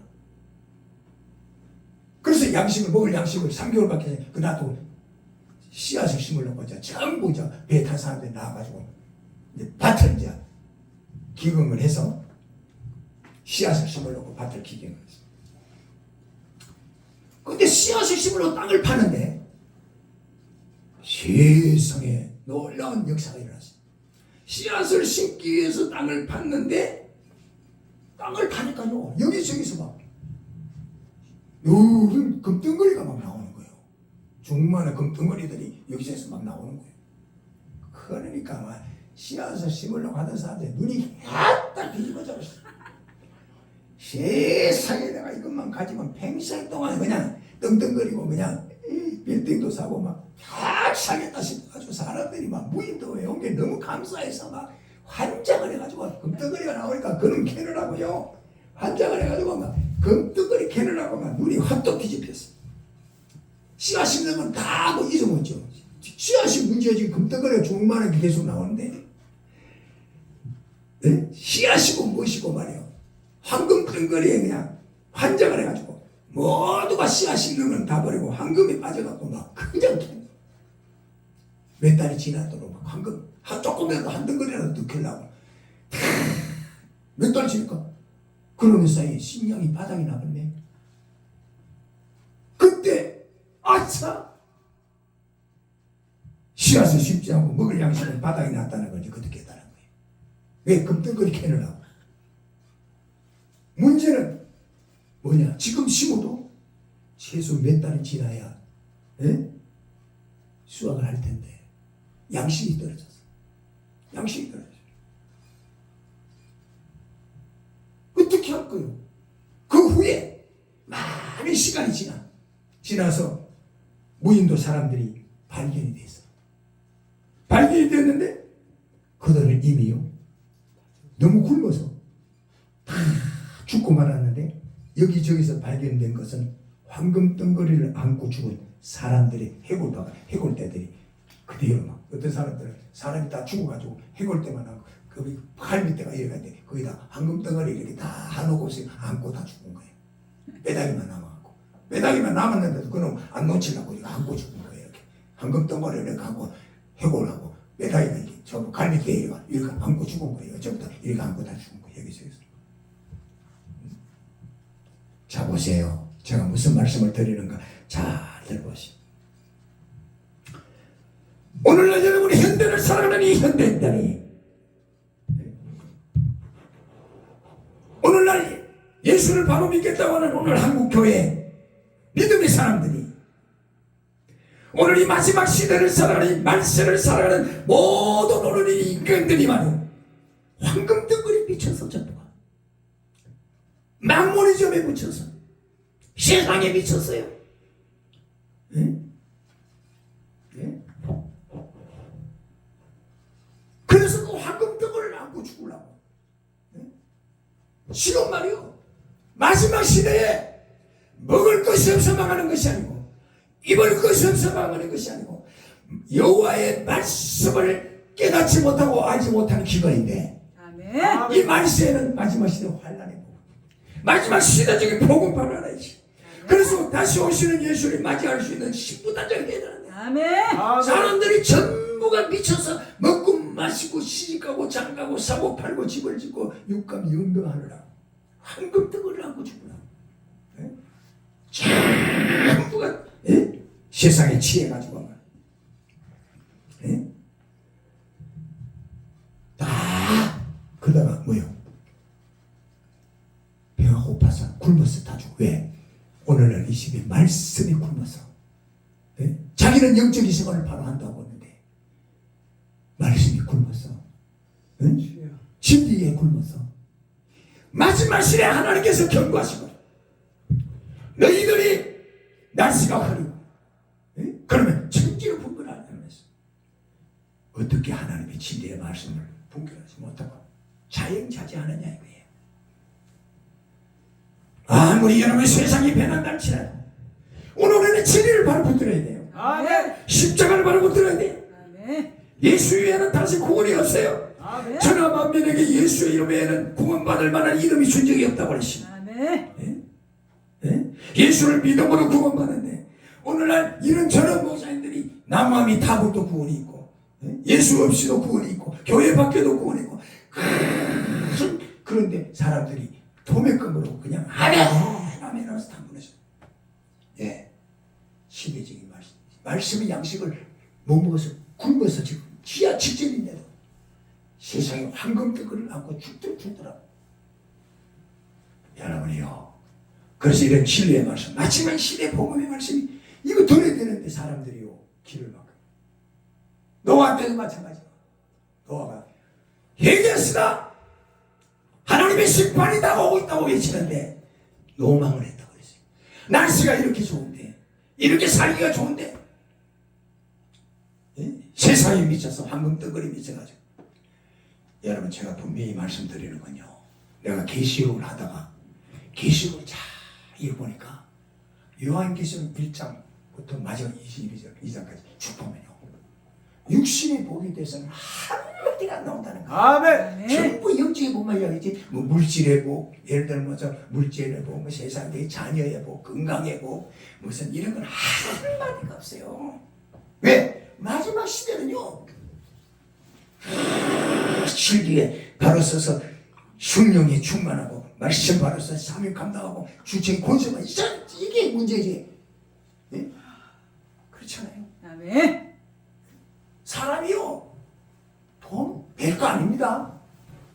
그래서 먹을 양식을 3개월밖에 그 놔두고 씨앗을 심으려고 이제 전부 이제 배에 탄 사람들이 나와가지고 이제 밭을 이제 기경을 해서 씨앗을 심으려고 밭을 기경을 했어. 근데 씨앗을 심으려고 땅을 파는데 세상에 놀라운 역사가 일어났어요. 씨앗을 심기 위해서 땅을 팠는데 땅을 파니까요 여기저기서 막 요런 금덩어리가 막 나오는 거예요. 중만한 금덩어리들이 여기저기서 막 나오는 거예요. 그러니까 막 씨앗을 심으려고 하던 사람들이 눈이 딱 뒤집어졌어. 세상에 내가 이것만 가지면 평생 동안 그냥 떵떵거리고 그냥 빌딩도 사고 막 사겠다 싶어가지고 사람들이 막 무인도에 온 게 너무 감사해서 막 환장을 해가지고 금덩어리가 나오니까 그놈 캐느라고요. 환장을 해가지고 막 금덩어리 캐느라고 막 눈이 확 뒤집혔어. 씨앗 심는 건 다 뭐 잊어먹죠. 씨앗이 문제야. 지금 금덩어리가 조그마한 게 계속 나오는데 네? 씨앗이고 무엇이고 말이에요. 황금 덩어리에 그냥 환장을 해가지고 모두가 씨앗 심는 건 다 버리고 황금에 빠져갖고 막 그냥 몇 달이 지나도록 막 황금 조금이라도 한 덩어리라도 넣으려고 몇 달 지니까 그러는 사이에 식량이 바닥이 나버렸네. 그때 아차 씨앗을 심지 않고 먹을 양식은 바닥이 났다는 걸 이제 그때 깨달은 거예요. 왜? 금덩어리 캐느라고. 문제는 뭐냐? 지금 심어도 최소 몇 달이 지나야 수확을 할 텐데 양식이 떨어졌어. 양식이 떨어졌어. 어떻게 할 거예요? 그 후에 많은 시간이 지나서 무인도 사람들이 발견이 됐어. 발견이 됐는데 그들은 이미요 너무 굶어서 다 죽고 말았는데 여기저기서 발견된 것은 황금 덩어리를 안고 죽은 사람들의 해골대들이 그대로 막 어떤 사람들은 사람이 다 죽어가지고 해골대만 하고 그 팔 밑에가 이래가는데 거기다 황금 덩어리 이렇게 다 한옥 없이 안고 다 죽은 거예요. 뼈다귀만 남아갖고 뼈다귀만 남았는데도 그놈 안 놓치려고 이렇게 안고 죽은 거예요. 이렇게 황금 덩어리를 이렇게 하고 해골하고 뼈다귀가 이렇게 전부 갈 밑에 이렇게 안고 죽은 거예요. 전부 다 이렇게 안고 다 죽은 거예요. 여기서. 자 보세요. 제가 무슨 말씀을 드리는가 잘 들어보세요. 오늘날 여러분이 현대를 살아가는 이 현대인들이 오늘날 예수를 바로 믿겠다고 하는 오늘 한국교회 믿음의 사람들이 오늘 이 마지막 시대를 살아가는 말세를 살아가는 모든 오늘 이 인간들이만 황금덩굴에 미쳐서 전부가 망모니즘에 묻혀서 세상에 미쳤어요. 예? 예? 그래서 그 황금덩굴을 안고 죽으려고. 예? 지금 말이요 마지막 시대에 먹을 것이 없어 망하는 것이 아니고 입을 것이 없어 망하는 것이 아니고 여호와의 말씀을 깨닫지 못하고 알지 못하는 기간인데 아멘. 이 말세에는 마지막 시대 환란의 복음, 마지막 시대적인 복음파를 알아야지. 그래서 다시 오시는 예수를 맞이할 수 있는 신부단장이 되야 되는데 아멘. 사람들이 전부가 미쳐서 먹고 마시고 시집가고 장가고 사고 팔고 집을 짓고 육감 연병하느라 황금덩어리를 안고 죽으라. 예? 전부가 예? 세상에 취해가지고 예? 다 그러다가 뭐요? 배가 고파서 굶어서 다 죽어. 왜? 오늘날 이 시대에 말씀이 굶어서 예? 자기는 영적인 생활을 바로 한다고 하는데 말씀이 굶어서 예? 진리에 굶어서 마지막 시대에 하나님께서 경고하시고 너희들이 날씨가 흐리고 예? 그러면 천지를 분별하면서 어떻게 하나님의 진리의 말씀을 분별하지 못하고 자영자재하느냐 이거예요. 아무리 여러분 세상이 변한다할지라도 오늘은 진리를 바로 붙들어야 돼요. 아멘. 십자가를 바로 붙들어야 돼요. 아멘. 예수 외에는 다시 구원이 없어요. 아멘. 천하 만민에게 예수의 이름 외에는 구원받을 만한 이름이 준 적이 없다고 그랬습니다. 아멘. 예수를 믿음으로 구원받는데 오늘날 이런 저런 목사님들이 남함이 타국도 구원이 있고 예수 없이도 구원이 있고 교회 밖에도 구원이 있고 그런데 사람들이 도매금으로 그냥 아멘 하면서 다 무너져. 예, 시대적인 말씀의 양식을 못 먹어서 굶어서 지금 지하 직전인데도 세상에 황금덩어리를 안고 죽더라고. 여러분이요. 그래서 이런 진리의 말씀, 마지막 시대 복음의 말씀이 이거 들어야 되는데 사람들이요 길을 막아. 노아 때도 마찬가지야. 노아가 회개하시다. 하나님의 심판이 다가오고 있다고 외치는데 노망을 했다고 그랬어요. 날씨가 이렇게 좋은데 이렇게 살기가 좋은데 예? 세상에 미쳐서 황금덩어리 미쳐가지고 여러분 제가 분명히 말씀드리는 건요. 내가 계시록을 하다가 계시록을 잘 읽어보니까 요한계시록 1장부터 마지막 22장까지 쭉 보면요. 육신의 복에 대해서는 한마디가 안 나온다는 거예요. 아멘. 전부 영적인 복만 이야기지. 뭐 물질의 복, 예를 들면서 물질의 복, 뭐 세상의 자녀의 복, 건강의 복, 무슨 이런 건 한마디가 없어요. 왜? 마지막 시대는요. 실기에 바로 서서 성령이 충만하고 말씀 바로 서서 사명 감당하고 주책 권세만 이게 문제지. 예? 그렇잖아요. 아멘. 사람이요 돈 별거 아닙니다.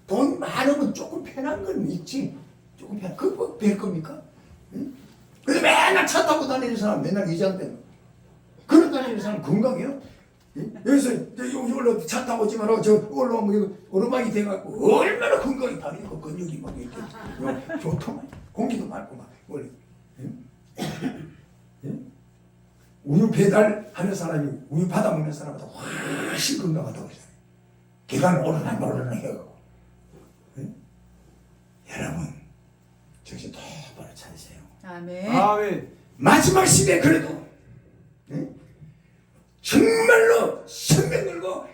돈 많으면 조금 편한 건 있지. 조금 편한 그거 별 겁니까? 응? 근데 맨날 차 타고 다니는 사람 맨날 이장되는 그런 다니는 사람 건강해요? 응? 여기서 여기로 차 타고 오지 마라 저 올라오면 오르막이 돼갖고 얼마나 건강이 다니고 근육이 막 이렇게 좋더만 공기도 맑고 막 원래 응? 응? 우유 배달하는 사람이 우유 받아 먹는 사람보다 훨씬 건강하다고 그러잖아요. 계단 오르락 해요. 응? 여러분 정신 똑바로 차리세요. 아멘. 아멘. 마지막 시대 그래도 응? 정말로 생명 걸고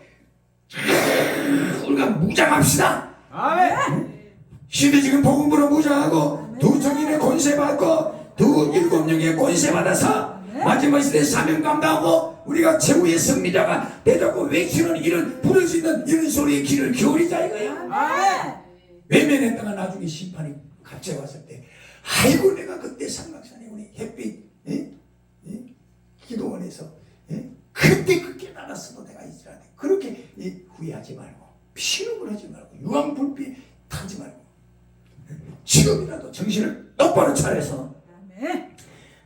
우리가 무장합시다. 아멘. 시대 지금 복음으로 무장하고 두 청인의 권세 받고 두 일곱 명의 권세 받아서 마지막 시대 사명 감당하고 우리가 최후의 승리자가 되자고 외치는 이런 부를 수 있는 이런 소리의 길을 기울이자 이거야. 아멘. 외면했다가 나중에 심판이 갑자기 왔을 때 아이고 내가 그때 삼각산에 우리 햇빛 기도원에서 그때 그 깨달았어도 내가 있으라 그렇게 후회하지 말고 피눈물 하지 말고 유황불빛 타지 말고 지금이라도 정신을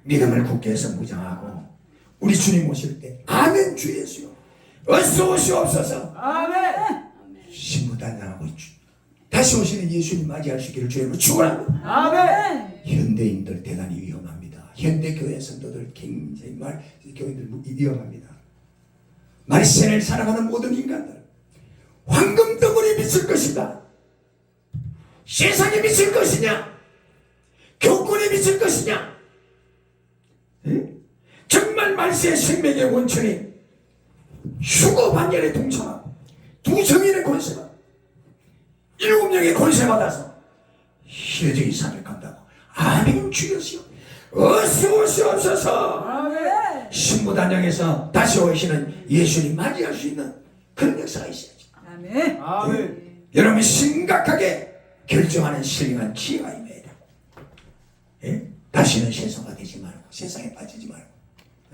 믿음을 굳게 해서 무장하고 우리 주님 오실 때 아멘 주 예수여 어서 오시옵소서. 아멘. 신부단장하고 다시 오시는 예수님 맞이할 수 있기를 주님으로 축원합니다. 아멘. 현대인들 대단히 위험합니다. 현대 교회 성도들 굉장히 교인들 위험합니다. 말세를 살아가는 모든 인간들 황금 덩어리에 미칠 것이다. 세상에 미칠 것이냐? 교권에 미칠 것이냐? 에? 정말 말세의 생명의 원천이 휴거 반열에 동참하고 두 성인의 권세가 7명의 권세 받아서 희어적인 삶을 간다고. 아멘 주여시여 어서 오시옵소서. 아멘. 신부단장에서 다시 오시는 예수님 맞이할 수 있는 그런 역사가 있어야죠. 아멘. 아멘. 여러분 심각하게 결정하는 신령한 지혜가 있어야 돼. 예? 다시는 세상화 되지 말고 세상에 빠지지 말고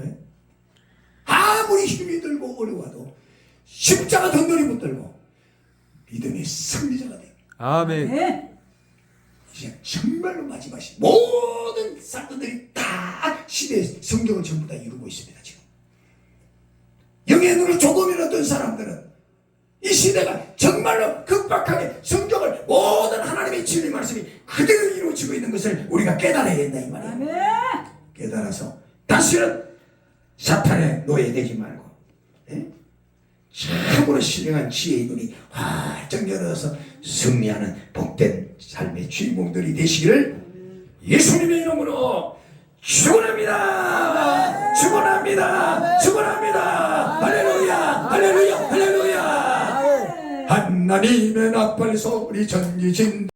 예? 아무리 힘이 들고 어려워도 십자가 덩어리 붙들고 믿음의 승리자가 돼. 아멘. 아멘. 이제 정말로 마지막에 모든 사건들이 다 시대의 성경을 전부 다 이루고 있습니다. 지금 영의 눈을 조금이라도 뜬 사람들은 이 시대가 정말로 급박하게 성경을 모든 하나님의 진리 말씀이 그대로 이루어지고 있는 것을 우리가 깨달아야 된다 이 말이에요. 아멘. 깨달아서 다시는 사탄의 노예되지 말고 예? 참으로 신령한 지혜의 눈이 활짝 열어서 승리하는 복된 삶의 주인공들이 되시기를 예수님의 이름으로 축원합니다. 축원합니다. 축원합니다. 할렐루야. 할렐루야. 할렐루야. 하나님의 나팔 소리 전지진